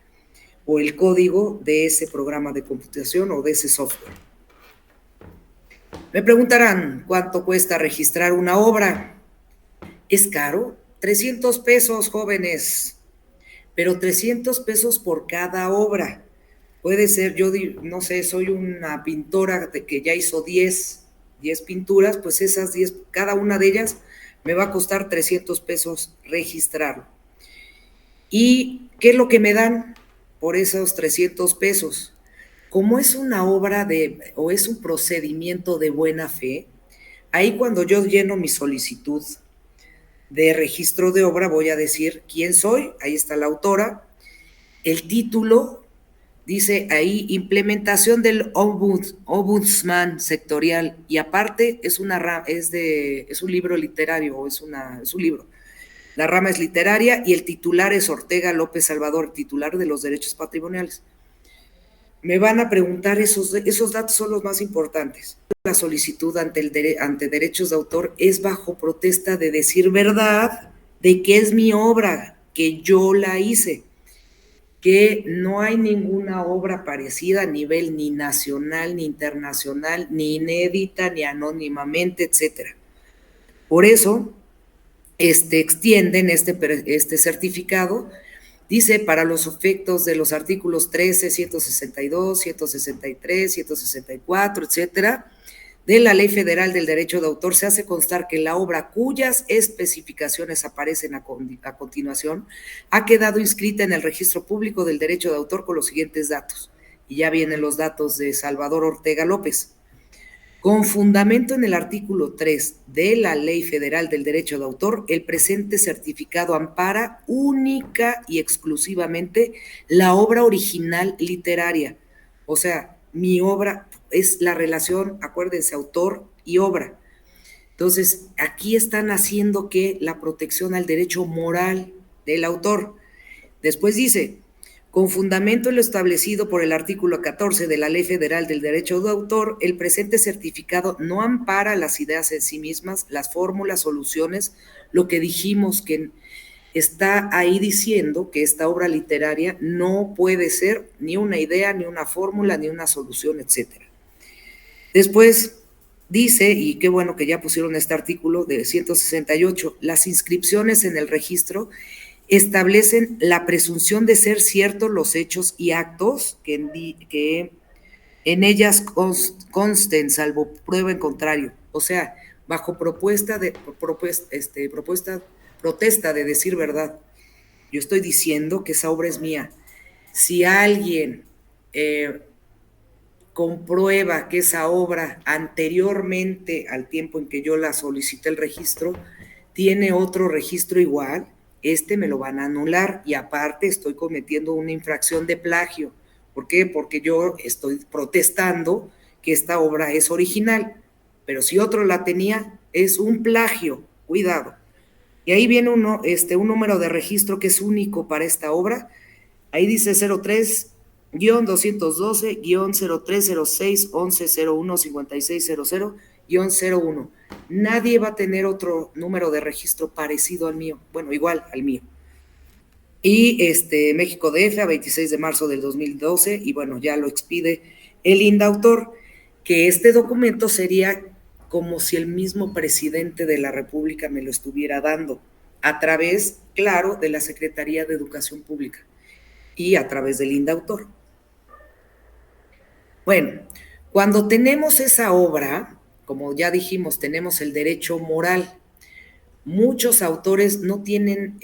o el código de ese programa de computación o de ese software. Me preguntarán, ¿cuánto cuesta registrar una obra? ¿Es caro? 300 pesos, jóvenes, pero 300 pesos por cada obra. Puede ser, yo no sé, soy una pintora que ya hizo 10 pinturas, pues esas 10, cada una de ellas me va a costar 300 pesos registrarlo. ¿Y qué es lo que me dan por esos 300 pesos? Como es una obra o es un procedimiento de buena fe, ahí cuando yo lleno mi solicitud de registro de obra voy a decir quién soy, ahí está la autora, el título, dice ahí implementación del ombudsman sectorial y aparte es un libro literario, es un libro. La rama es literaria y el titular es Ortega López Salvador, titular de los derechos patrimoniales. Me van a preguntar, esos datos son los más importantes. La solicitud ante derechos de autor es bajo protesta de decir verdad de que es mi obra, que yo la hice. que no hay ninguna obra parecida a nivel ni nacional, ni internacional, ni inédita, ni anónimamente, etcétera. Por eso, extienden este certificado, dice, para los efectos de los artículos 13, 162, 163, 164, etcétera, de la Ley Federal del Derecho de Autor, se hace constar que la obra cuyas especificaciones aparecen a continuación ha quedado inscrita en el Registro Público del Derecho de Autor con los siguientes datos. Y ya vienen los datos de Salvador Ortega López. Con fundamento en el artículo 3 de la Ley Federal del Derecho de Autor, el presente certificado ampara única y exclusivamente la obra original literaria. O sea, mi obra es la relación, acuérdense, autor y obra. Entonces, aquí están haciendo que la protección al derecho moral del autor. Después dice, con fundamento en lo establecido por el artículo 14 de la Ley Federal del Derecho de Autor, el presente certificado no ampara las ideas en sí mismas, las fórmulas, soluciones, lo que dijimos que está ahí diciendo que esta obra literaria no puede ser ni una idea, ni una fórmula, ni una solución, etcétera. Después dice, y qué bueno que ya pusieron este artículo de 168, las inscripciones en el registro establecen la presunción de ser ciertos los hechos y actos que en ellas consten, salvo prueba en contrario. O sea, bajo protesta de decir verdad. Yo estoy diciendo que esa obra es mía. Si alguien comprueba que esa obra anteriormente al tiempo en que yo la solicité el registro, tiene otro registro igual, me lo van a anular y aparte estoy cometiendo una infracción de plagio. ¿Por qué? Porque yo estoy protestando que esta obra es original, pero si otro la tenía, es un plagio, cuidado. Y ahí viene un número de registro que es único para esta obra. Ahí dice 03-212-0306-1101-5600-01. Nadie va a tener otro número de registro parecido al mío, bueno, igual al mío. Y México DF a 26 de marzo del 2012, y bueno, ya lo expide el INDAUTOR, que este documento sería como si el mismo presidente de la República me lo estuviera dando, a través, claro, de la Secretaría de Educación Pública y a través del INDAUTOR. Bueno, cuando tenemos esa obra, como ya dijimos, tenemos el derecho moral. Muchos autores no tienen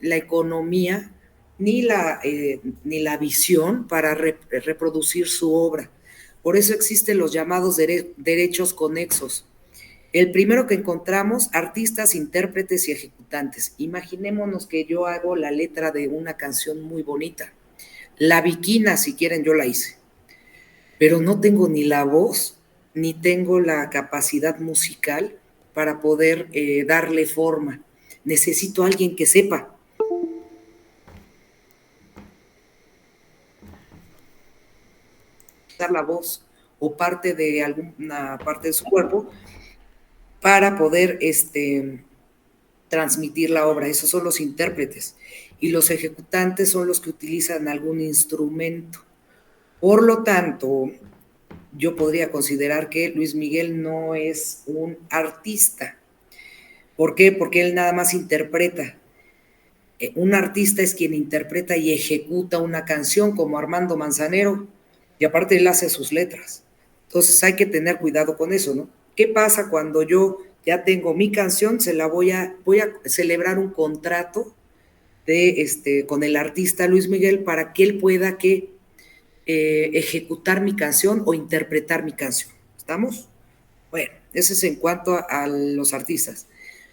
la economía ni la visión para reproducir su obra. Por eso existen los llamados derechos conexos. El primero que encontramos, artistas, intérpretes y ejecutantes. Imaginémonos que yo hago la letra de una canción muy bonita. La Bikina, si quieren, yo la hice. Pero no tengo ni la voz, ni tengo la capacidad musical para poder darle forma. Necesito a alguien que sepa. Dar la voz o parte de alguna parte de su cuerpo para poder transmitir la obra. Esos son los intérpretes. Y los ejecutantes son los que utilizan algún instrumento. Por lo tanto, yo podría considerar que Luis Miguel no es un artista. ¿Por qué? Porque él nada más interpreta. Un artista es quien interpreta y ejecuta una canción, como Armando Manzanero, y aparte él hace sus letras. Entonces hay que tener cuidado con eso, ¿no? ¿Qué pasa cuando yo ya tengo mi canción, voy a celebrar un contrato con el artista Luis Miguel para que él pueda ejecutar mi canción o interpretar mi canción? ¿Estamos? Bueno, eso es en cuanto a los artistas.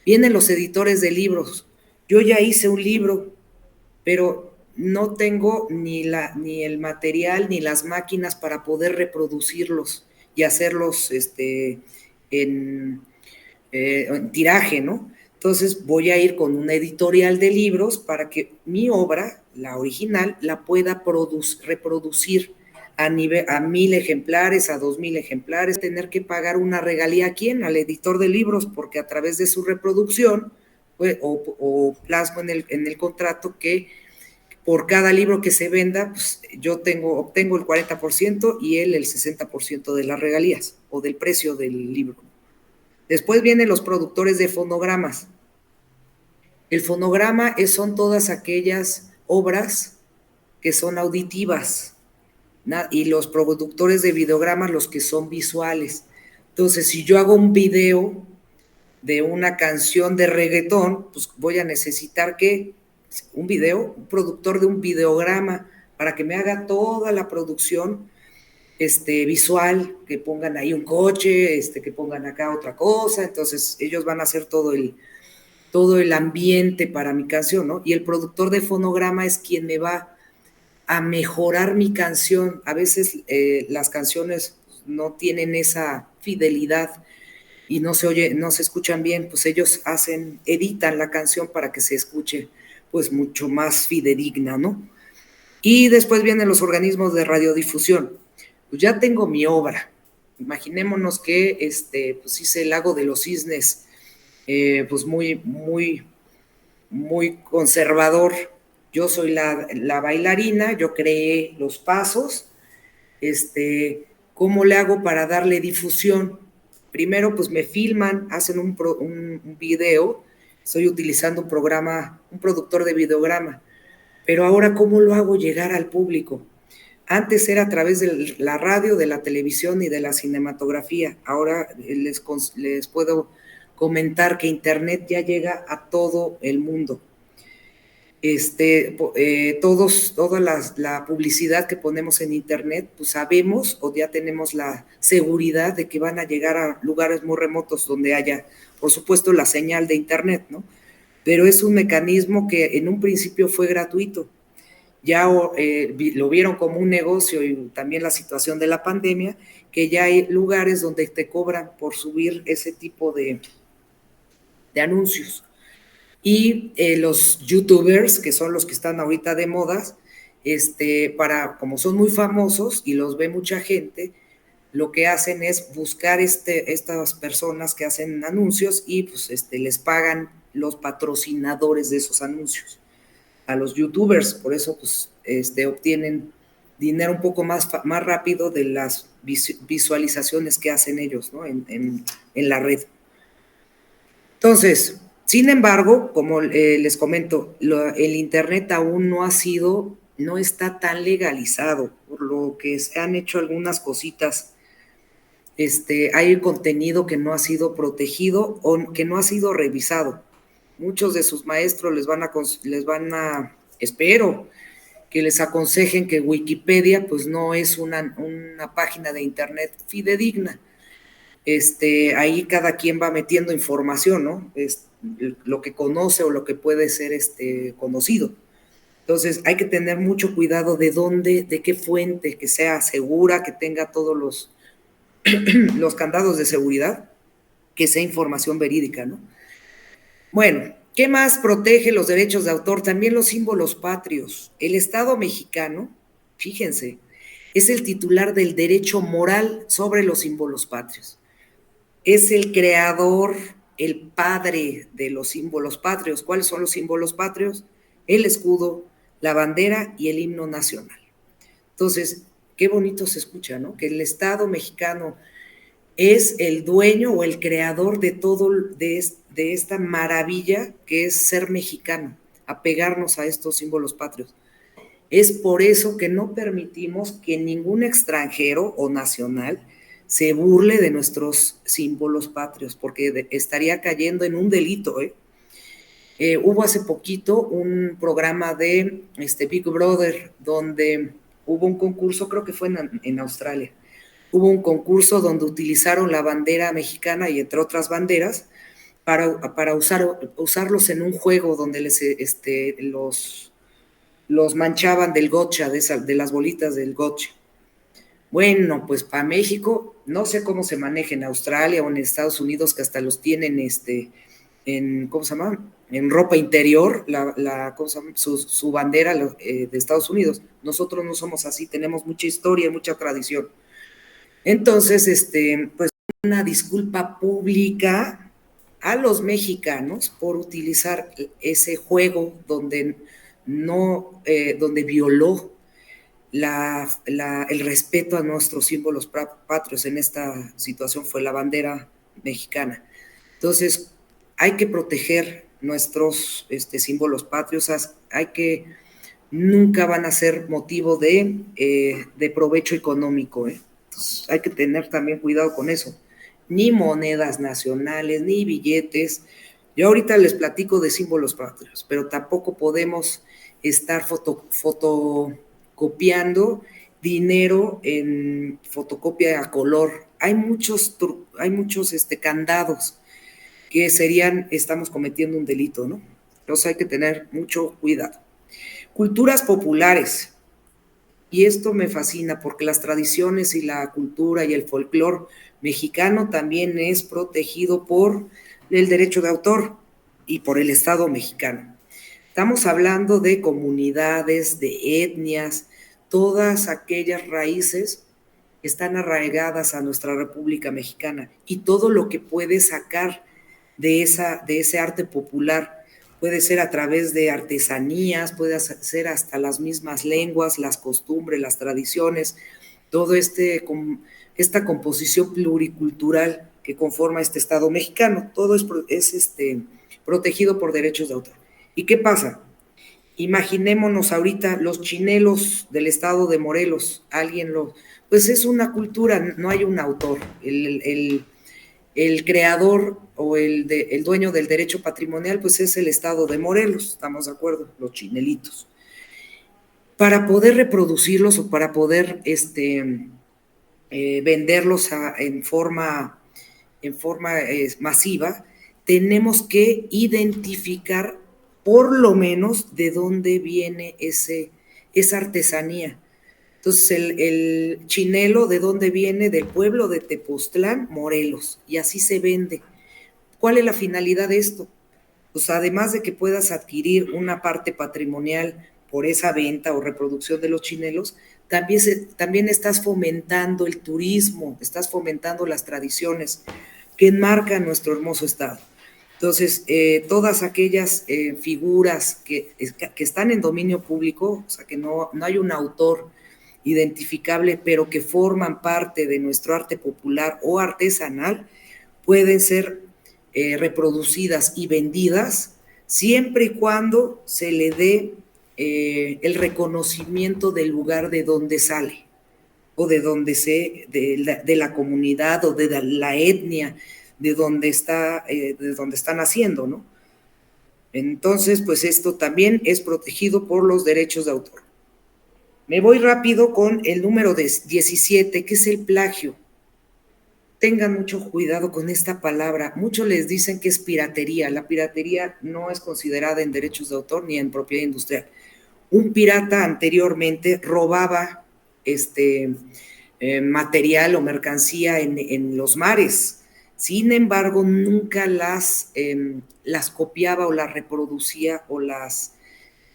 Vienen los editores de libros. Yo ya hice un libro, pero no tengo ni el material ni las máquinas para poder reproducirlos y hacerlos en tiraje, ¿no? Entonces voy a ir con una editorial de libros para que mi obra, la original, la pueda reproducir a 1,000 ejemplares, a 2,000 ejemplares, tener que pagar una regalía a quién, al editor de libros, porque a través de su reproducción, pues, o plasmo en el contrato que por cada libro que se venda, pues yo obtengo el 40% y él el 60% de las regalías o del precio del libro. Después vienen los productores de fonogramas. El fonograma son todas aquellas obras que son auditivas, y los productores de videogramas los que son visuales. Entonces, si yo hago un video de una canción de reggaetón, pues voy a necesitar un productor de un videograma para que me haga toda la producción visual, que pongan ahí un coche, que pongan acá otra cosa. Entonces ellos van a hacer todo el ambiente para mi canción, ¿no? Y el productor de fonograma es quien me va a mejorar mi canción. A veces las canciones no tienen esa fidelidad y no se escuchan bien, pues ellos editan la canción para que se escuche pues mucho más fidedigna, ¿no? Y después vienen los organismos de radiodifusión. Pues ya tengo mi obra. Imaginémonos que pues hice el Lago de los Cisnes, pues muy, muy, muy conservador. Yo soy la bailarina, yo creé los pasos. ¿Cómo le hago para darle difusión? Primero, pues me filman, hacen un video. Estoy utilizando un productor de videograma. Pero ahora, ¿cómo lo hago llegar al público? Antes era a través de la radio, de la televisión y de la cinematografía. Ahora les puedo comentar que Internet ya llega a todo el mundo. Toda la publicidad que ponemos en Internet, pues sabemos o ya tenemos la seguridad de que van a llegar a lugares muy remotos donde haya, por supuesto, la señal de Internet, ¿no? Pero es un mecanismo que en un principio fue gratuito. Ya lo vieron como un negocio, y también la situación de la pandemia, que ya hay lugares donde te cobran por subir ese tipo de anuncios. Y los youtubers, que son los que están ahorita de moda, como son muy famosos y los ve mucha gente, lo que hacen es buscar estas personas que hacen anuncios y pues les pagan los patrocinadores de esos anuncios a los youtubers. Por eso pues obtienen dinero un poco más rápido de las visualizaciones que hacen ellos, ¿no? en la red. Entonces, sin embargo, como les comento, el Internet aún no está tan legalizado, por lo que se han hecho algunas cositas. Hay contenido que no ha sido protegido o que no ha sido revisado. Muchos de sus maestros espero que les aconsejen que Wikipedia pues no es una página de Internet fidedigna. Ahí cada quien va metiendo información, ¿no? Lo que conoce o lo que puede ser conocido. Entonces hay que tener mucho cuidado de qué fuente, que sea segura, que tenga todos los candados de seguridad, que sea información verídica, ¿no? Bueno, ¿qué más protege los derechos de autor? También los símbolos patrios. El Estado mexicano, fíjense, es el titular del derecho moral sobre los símbolos patrios. Es el creador, el padre de los símbolos patrios. ¿Cuáles son los símbolos patrios? El escudo, la bandera y el himno nacional. Entonces, qué bonito se escucha, ¿no? Que el Estado mexicano es el dueño o el creador de todo, de esta maravilla que es ser mexicano, apegarnos a estos símbolos patrios. Es por eso que no permitimos que ningún extranjero o nacional se burle de nuestros símbolos patrios, porque estaría cayendo en un delito. Hubo hace poquito un programa de Big Brother, donde hubo un concurso, creo que fue en Australia. Hubo un concurso donde utilizaron la bandera mexicana y entre otras banderas para usarlos en un juego donde los manchaban del gotcha, de las bolitas del gotcha. Bueno, pues para México, no sé cómo se maneja en Australia o en Estados Unidos, que hasta los tienen ¿cómo se llama? En ropa interior, su bandera de Estados Unidos. Nosotros no somos así, tenemos mucha historia y mucha tradición. Entonces, pues una disculpa pública a los mexicanos por utilizar ese juego donde no, donde violó el respeto a nuestros símbolos patrios. En esta situación fue la bandera mexicana. Entonces, hay que proteger nuestros símbolos patrios, hay que, nunca van a ser motivo de provecho económico. Entonces, hay que tener también cuidado con eso. Ni monedas nacionales, ni billetes. Yo ahorita les platico de símbolos patrios, pero tampoco podemos estar fotocopiando dinero en fotocopia a color. Hay muchos candados que estamos cometiendo un delito, ¿no? Entonces hay que tener mucho cuidado. Culturas populares. Y esto me fascina porque las tradiciones y la cultura y el folclore mexicano también es protegido por el derecho de autor y por el Estado mexicano. Estamos hablando de comunidades, de etnias, todas aquellas raíces que están arraigadas a nuestra República Mexicana, y todo lo que puede sacar de ese arte popular. Puede ser a través de artesanías, puede ser hasta las mismas lenguas, las costumbres, las tradiciones, todo esta composición pluricultural que conforma este Estado mexicano. Todo es protegido por derechos de autor. ¿Y qué pasa? Imaginémonos ahorita los chinelos del estado de Morelos. Pues es una cultura, no hay un autor. El creador o el dueño del derecho patrimonial, pues es el estado de Morelos, ¿estamos de acuerdo? Los chinelitos. Para poder reproducirlos o para poder venderlos en forma masiva, tenemos que identificar por lo menos de dónde viene esa artesanía. Entonces, el chinelo, ¿de dónde viene? Del pueblo de Tepoztlán, Morelos, y así se vende. ¿Cuál es la finalidad de esto? Pues además de que puedas adquirir una parte patrimonial por esa venta o reproducción de los chinelos, también estás fomentando el turismo, estás fomentando las tradiciones que enmarcan nuestro hermoso estado. Entonces, todas aquellas figuras que están en dominio público, o sea, que no hay un autor identificable, pero que forman parte de nuestro arte popular o artesanal, pueden ser reproducidas y vendidas siempre y cuando se le dé el reconocimiento del lugar de donde sale, o de donde de la comunidad o de la etnia de donde están haciendo, ¿no? Entonces, pues esto también es protegido por los derechos de autor. Me voy rápido con el número 17, que es el plagio. Tengan mucho cuidado con esta palabra. Muchos les dicen que es piratería. La piratería no es considerada en derechos de autor ni en propiedad industrial. Un pirata anteriormente robaba material o mercancía en los mares. Sin embargo, nunca las copiaba o las reproducía o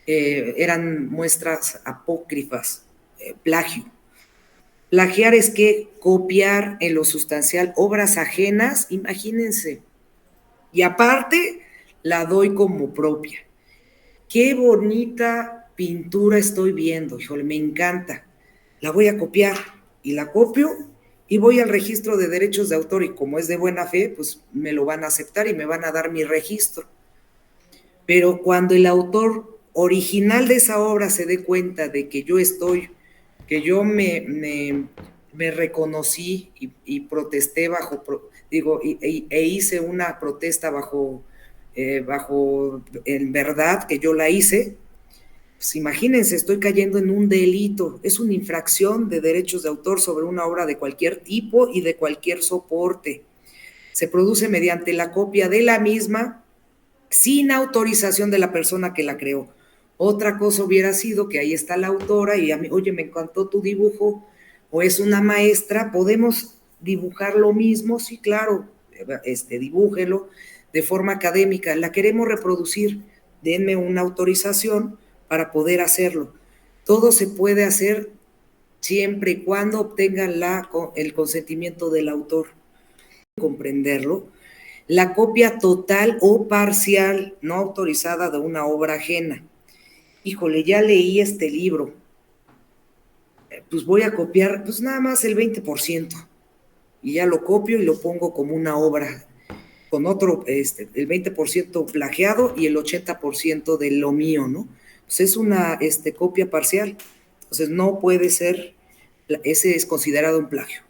eran muestras apócrifas, plagio. Plagiar es que copiar en lo sustancial obras ajenas, imagínense, y aparte la doy como propia. Qué bonita pintura estoy viendo, híjole, me encanta. La voy a copiar y la copio y voy al registro de derechos de autor, y como es de buena fe, pues me lo van a aceptar y me van a dar mi registro. Pero cuando el autor original de esa obra se dé cuenta de que yo me reconocí y protesté e hice una protesta bajo en verdad que yo la hice, pues imagínense, estoy cayendo en un delito, es una infracción de derechos de autor sobre una obra de cualquier tipo y de cualquier soporte. Se produce mediante la copia de la misma sin autorización de la persona que la creó. Otra cosa hubiera sido que ahí está la autora y a mí, oye, me encantó tu dibujo, o es una maestra, ¿podemos dibujar lo mismo? Sí, claro, dibújelo de forma académica, la queremos reproducir, denme una autorización para poder hacerlo. Todo se puede hacer siempre y cuando obtengan el consentimiento del autor. Comprenderlo. La copia total o parcial no autorizada de una obra ajena. híjole, ya leí este libro, pues voy a copiar, pues nada más el 20%, y ya lo copio y lo pongo como una obra, con otro, el 20% plagiado y el 80% de lo mío, ¿no? Pues es una copia parcial, entonces no puede ser, ese es considerado un plagio.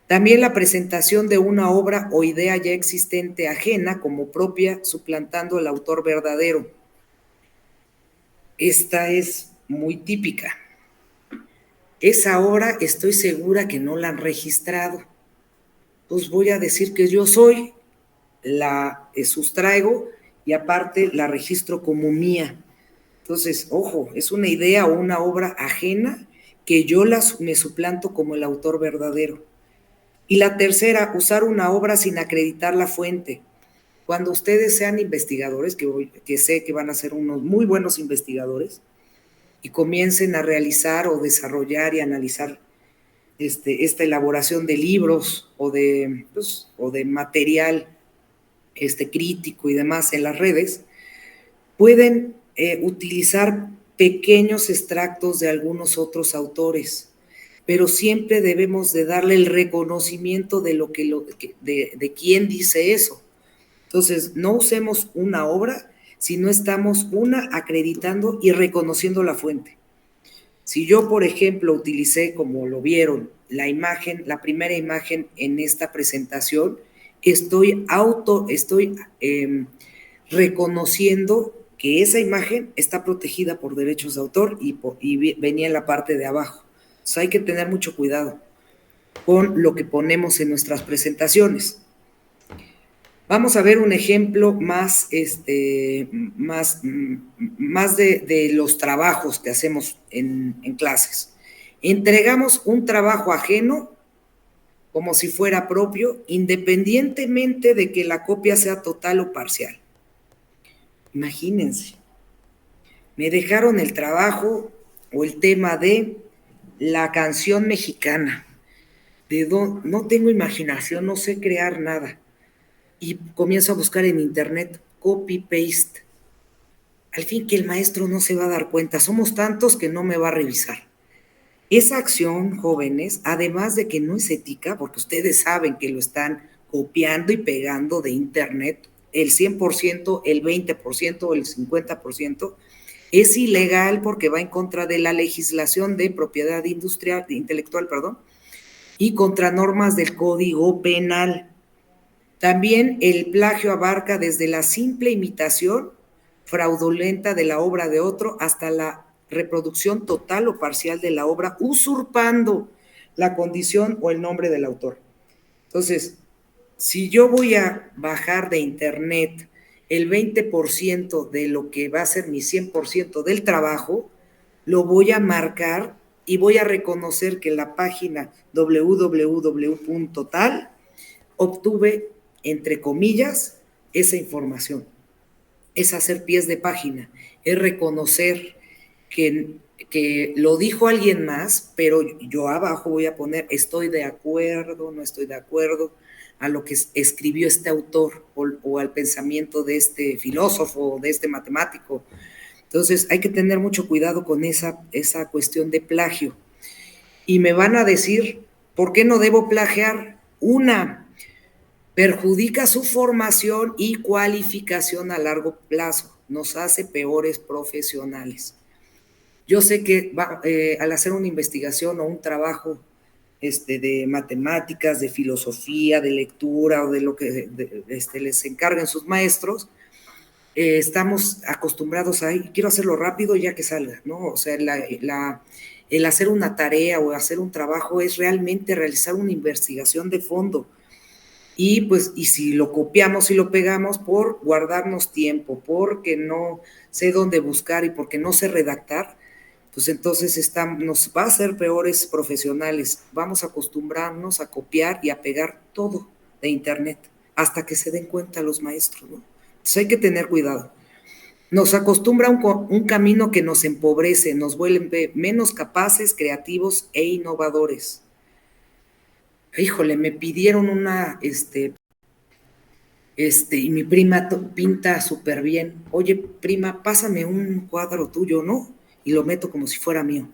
También la presentación de una obra o idea ya existente ajena como propia, suplantando al autor verdadero. Esta es muy típica. Esa obra estoy segura que no la han registrado. Pues voy a decir que yo soy, la sustraigo y aparte la registro como mía. Entonces, ojo, es una idea o una obra ajena que yo me suplanto como el autor verdadero. Y la tercera, usar una obra sin acreditar la fuente. Cuando ustedes sean investigadores, que sé que van a ser unos muy buenos investigadores, y comiencen a realizar o desarrollar y analizar esta elaboración de libros o de material crítico y demás en las redes, pueden utilizar pequeños extractos de algunos otros autores, pero siempre debemos de darle el reconocimiento de quién dice eso. Entonces, no usemos una obra si no estamos, acreditando y reconociendo la fuente. Si yo, por ejemplo, utilicé, como lo vieron, la primera imagen en esta presentación, estoy reconociendo que esa imagen está protegida por derechos de autor y venía en la parte de abajo. Entonces hay que tener mucho cuidado con lo que ponemos en nuestras presentaciones. Vamos a ver un ejemplo más de los trabajos que hacemos en clases. Entregamos un trabajo ajeno como si fuera propio, independientemente de que la copia sea total o parcial. Imagínense, me dejaron el trabajo o el tema de la canción mexicana. No tengo imaginación, no sé crear nada. Y comienzo a buscar en internet, copy-paste. Al fin que el maestro no se va a dar cuenta, somos tantos que no me va a revisar. Esa acción, jóvenes, además de que no es ética, porque ustedes saben que lo están copiando y pegando de internet, el 100%, el 20% o el 50%, es ilegal porque va en contra de la legislación de propiedad intelectual, y contra normas del Código Penal. También el plagio abarca desde la simple imitación fraudulenta de la obra de otro hasta la reproducción total o parcial de la obra, usurpando la condición o el nombre del autor. Entonces, si yo voy a bajar de internet el 20% de lo que va a ser mi 100% del trabajo, lo voy a marcar y voy a reconocer que la página www.tal obtuve, entre comillas, esa información. Es hacer pies de página, es reconocer que lo dijo alguien más, pero yo abajo voy a poner estoy de acuerdo, no estoy de acuerdo a lo que escribió este autor o al pensamiento de este filósofo, de este matemático. Entonces hay que tener mucho cuidado con esa cuestión de plagio. Y me van a decir, ¿por qué no debo plagiar? Perjudica su formación y cualificación a largo plazo, nos hace peores profesionales. Yo sé que al hacer una investigación o un trabajo de matemáticas, de filosofía, de lectura o de lo que les encarguen sus maestros, estamos acostumbrados a, quiero hacerlo rápido ya que salga, ¿no? O sea, el hacer una tarea o hacer un trabajo es realmente realizar una investigación de fondo. Y si lo copiamos y lo pegamos por guardarnos tiempo, porque no sé dónde buscar y porque no sé redactar, pues entonces nos va a hacer peores profesionales. Vamos a acostumbrarnos a copiar y a pegar todo de internet hasta que se den cuenta los maestros, ¿no? Entonces hay que tener cuidado. Nos acostumbra un camino que nos empobrece, nos vuelve menos capaces, creativos e innovadores. Híjole, me pidieron y mi prima pinta súper bien. Oye, prima, pásame un cuadro tuyo, ¿no? Y lo meto como si fuera mío.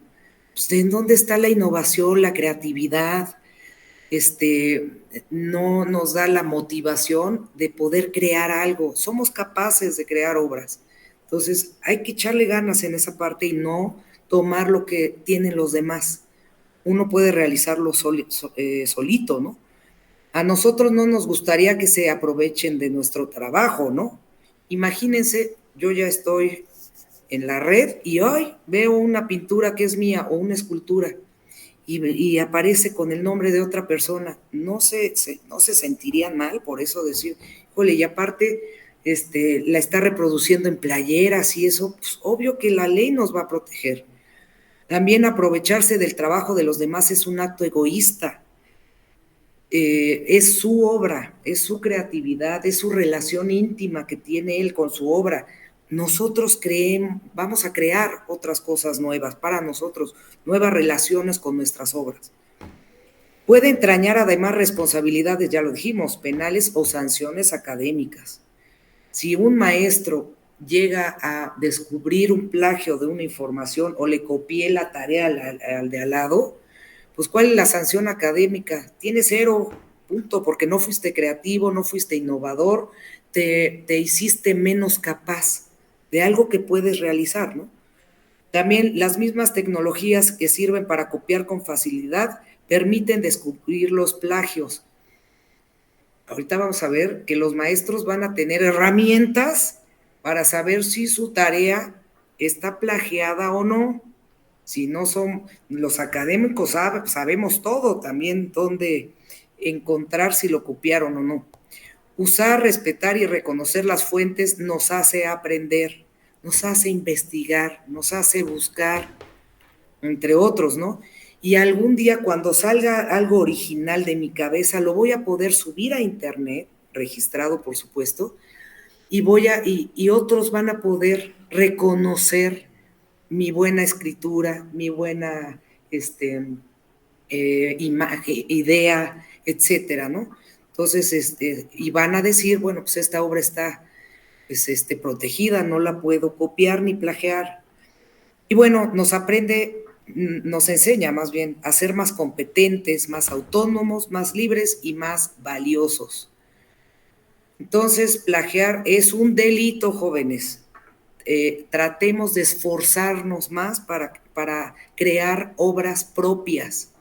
Pues, ¿en dónde está la innovación, la creatividad? No nos da la motivación de poder crear algo. Somos capaces de crear obras. Entonces, hay que echarle ganas en esa parte y no tomar lo que tienen los demás. Uno puede realizarlo solito, ¿no? A nosotros no nos gustaría que se aprovechen de nuestro trabajo, ¿no? Imagínense, yo ya estoy en la red y hoy veo una pintura que es mía o una escultura y aparece con el nombre de otra persona. No se sentirían mal por eso decir, jole, y aparte la está reproduciendo en playeras y eso, pues obvio que la ley nos va a proteger. También aprovecharse del trabajo de los demás es un acto egoísta. Es su obra, es su creatividad, es su relación íntima que tiene él con su obra. Nosotros vamos a crear otras cosas nuevas para nosotros, nuevas relaciones con nuestras obras. Puede entrañar además responsabilidades, ya lo dijimos, penales o sanciones académicas. Si un maestro llega a descubrir un plagio de una información o le copié la tarea al de al lado, pues ¿cuál es la sanción académica? Tiene 0, punto, porque no fuiste creativo, no fuiste innovador, te hiciste menos capaz de algo que puedes realizar, ¿no? También las mismas tecnologías que sirven para copiar con facilidad permiten descubrir los plagios. Ahorita vamos a ver que los maestros van a tener herramientas para saber si su tarea está plagiada o no. Si no son, los académicos sabemos todo, también dónde encontrar si lo copiaron o no. Usar, respetar y reconocer las fuentes nos hace aprender, nos hace investigar, nos hace buscar, entre otros, ¿no? Y algún día cuando salga algo original de mi cabeza, lo voy a poder subir a internet, registrado por supuesto, y otros van a poder reconocer mi buena escritura, mi buena idea, etcétera, ¿no? Entonces, y van a decir, bueno, pues esta obra está pues, protegida, no la puedo copiar ni plagiar. Y bueno, nos enseña más bien a ser más competentes, más autónomos, más libres y más valiosos. Entonces, plagiar es un delito, jóvenes. Tratemos de esforzarnos más para crear obras propias,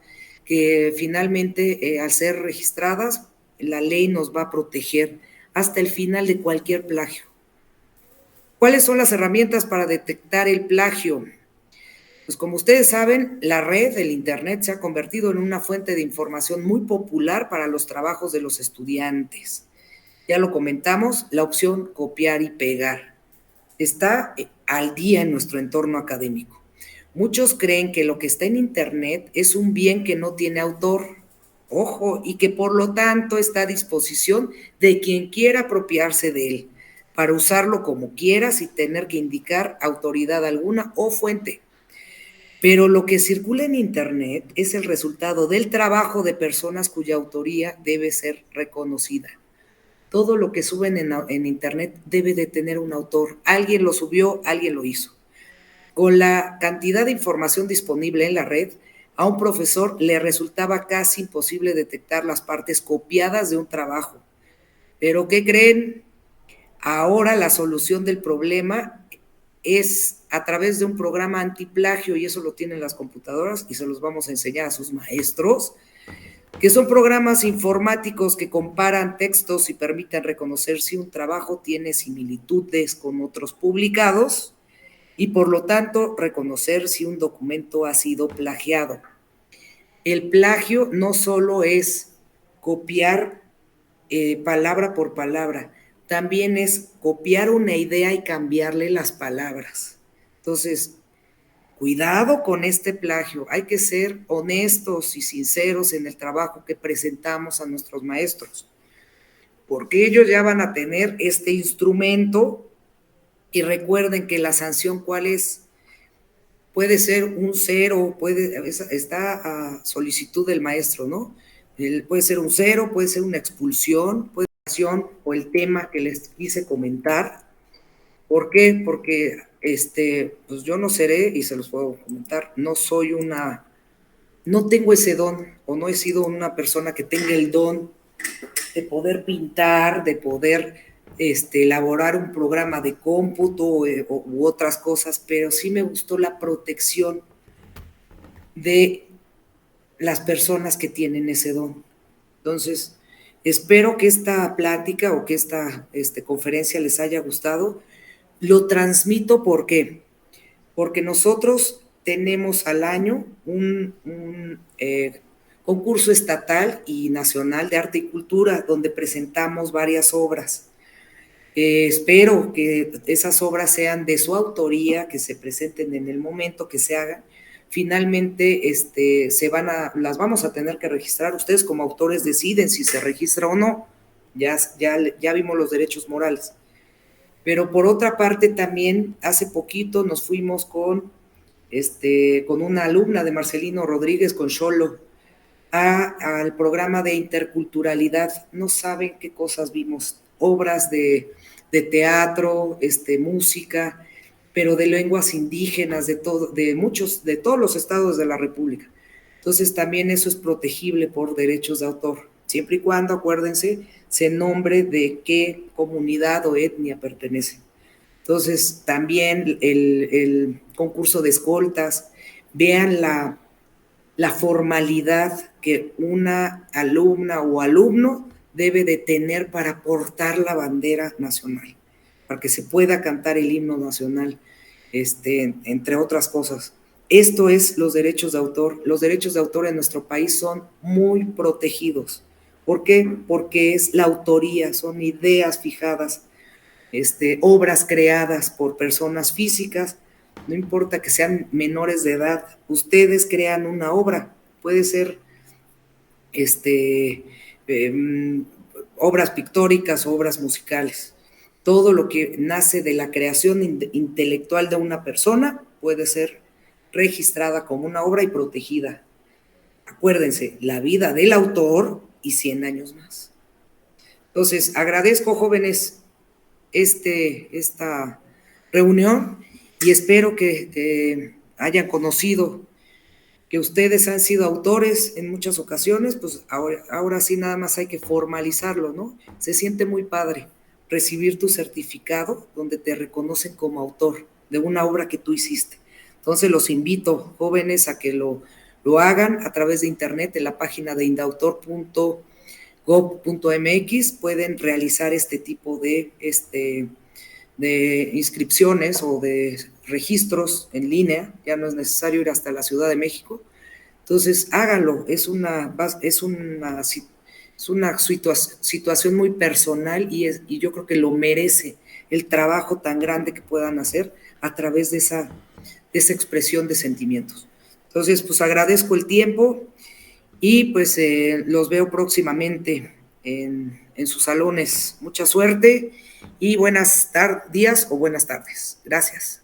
que finalmente, al ser registradas, la ley nos va a proteger hasta el final de cualquier plagio. ¿Cuáles son las herramientas para detectar el plagio? Pues como ustedes saben, la red, el Internet, se ha convertido en una fuente de información muy popular para los trabajos de los estudiantes. Ya lo comentamos, la opción copiar y pegar está al día en nuestro entorno académico. Muchos creen que lo que está en Internet es un bien que no tiene autor, ojo, y que por lo tanto está a disposición de quien quiera apropiarse de él, para usarlo como quiera sin tener que indicar autoridad alguna o fuente. Pero lo que circula en Internet es el resultado del trabajo de personas cuya autoría debe ser reconocida. Todo lo que suben en Internet debe de tener un autor. Alguien lo subió, alguien lo hizo. Con la cantidad de información disponible en la red, a un profesor le resultaba casi imposible detectar las partes copiadas de un trabajo. ¿Pero qué creen? Ahora la solución del problema es a través de un programa antiplagio, y eso lo tienen las computadoras y se los vamos a enseñar a sus maestros, que son programas informáticos que comparan textos y permiten reconocer si un trabajo tiene similitudes con otros publicados y por lo tanto reconocer si un documento ha sido plagiado. El plagio no solo es copiar palabra por palabra, también es copiar una idea y cambiarle las palabras. Entonces, cuidado con este plagio, hay que ser honestos y sinceros en el trabajo que presentamos a nuestros maestros, porque ellos ya van a tener este instrumento y recuerden que la sanción, ¿cuál es? Puede ser un 0, está a solicitud del maestro, ¿no? Puede ser un 0, puede ser una expulsión, puede o el tema que les quise comentar. ¿Por qué? Porque pues yo no seré, y se los puedo comentar, no tengo ese don, o no he sido una persona que tenga el don de poder pintar, de poder elaborar un programa de cómputo u otras cosas, pero sí me gustó la protección de las personas que tienen ese don. Entonces, espero que esta plática o que esta conferencia les haya gustado. Lo transmito porque nosotros tenemos al año un concurso estatal y nacional de arte y cultura donde presentamos varias obras. Espero que esas obras sean de su autoría, que se presenten en el momento que se hagan. Finalmente, las vamos a tener que registrar. Ustedes como autores deciden si se registra o no. Ya vimos los derechos morales. Pero por otra parte también, hace poquito nos fuimos con una alumna de Marcelino Rodríguez, con Xolo, al programa de interculturalidad. No saben qué cosas vimos, obras de teatro, música, pero de lenguas indígenas, de todos los estados de la República. Entonces también eso es protegible por derechos de autor, siempre y cuando, acuérdense, se nombre de qué comunidad o etnia pertenece. Entonces también el concurso de escoltas, vean la formalidad que una alumna o alumno debe de tener para portar la bandera nacional, para que se pueda cantar el himno nacional, entre otras cosas. Esto es los derechos de autor. Los derechos de autor en nuestro país son muy protegidos. ¿Por qué? Porque es la autoría, son ideas fijadas, obras creadas por personas físicas, no importa que sean menores de edad, ustedes crean una obra, puede ser obras pictóricas, obras musicales. Todo lo que nace de la creación intelectual de una persona puede ser registrada como una obra y protegida. Acuérdense, la vida del autor y 100 años más. Entonces, agradezco, jóvenes, esta reunión y espero que hayan conocido que ustedes han sido autores en muchas ocasiones. Pues ahora sí nada más hay que formalizarlo, ¿no? Se siente muy padre recibir tu certificado donde te reconocen como autor de una obra que tú hiciste. Entonces los invito, jóvenes, a que lo hagan a través de internet en la página de indautor.gov.mx. Pueden realizar este tipo de inscripciones o de registros en línea, ya no es necesario ir hasta la Ciudad de México. Entonces, háganlo, es una situación muy personal y yo creo que lo merece el trabajo tan grande que puedan hacer a través de esa expresión de sentimientos. Entonces, pues agradezco el tiempo y pues los veo próximamente en sus salones. Mucha suerte y buenas días o buenas tardes. Gracias.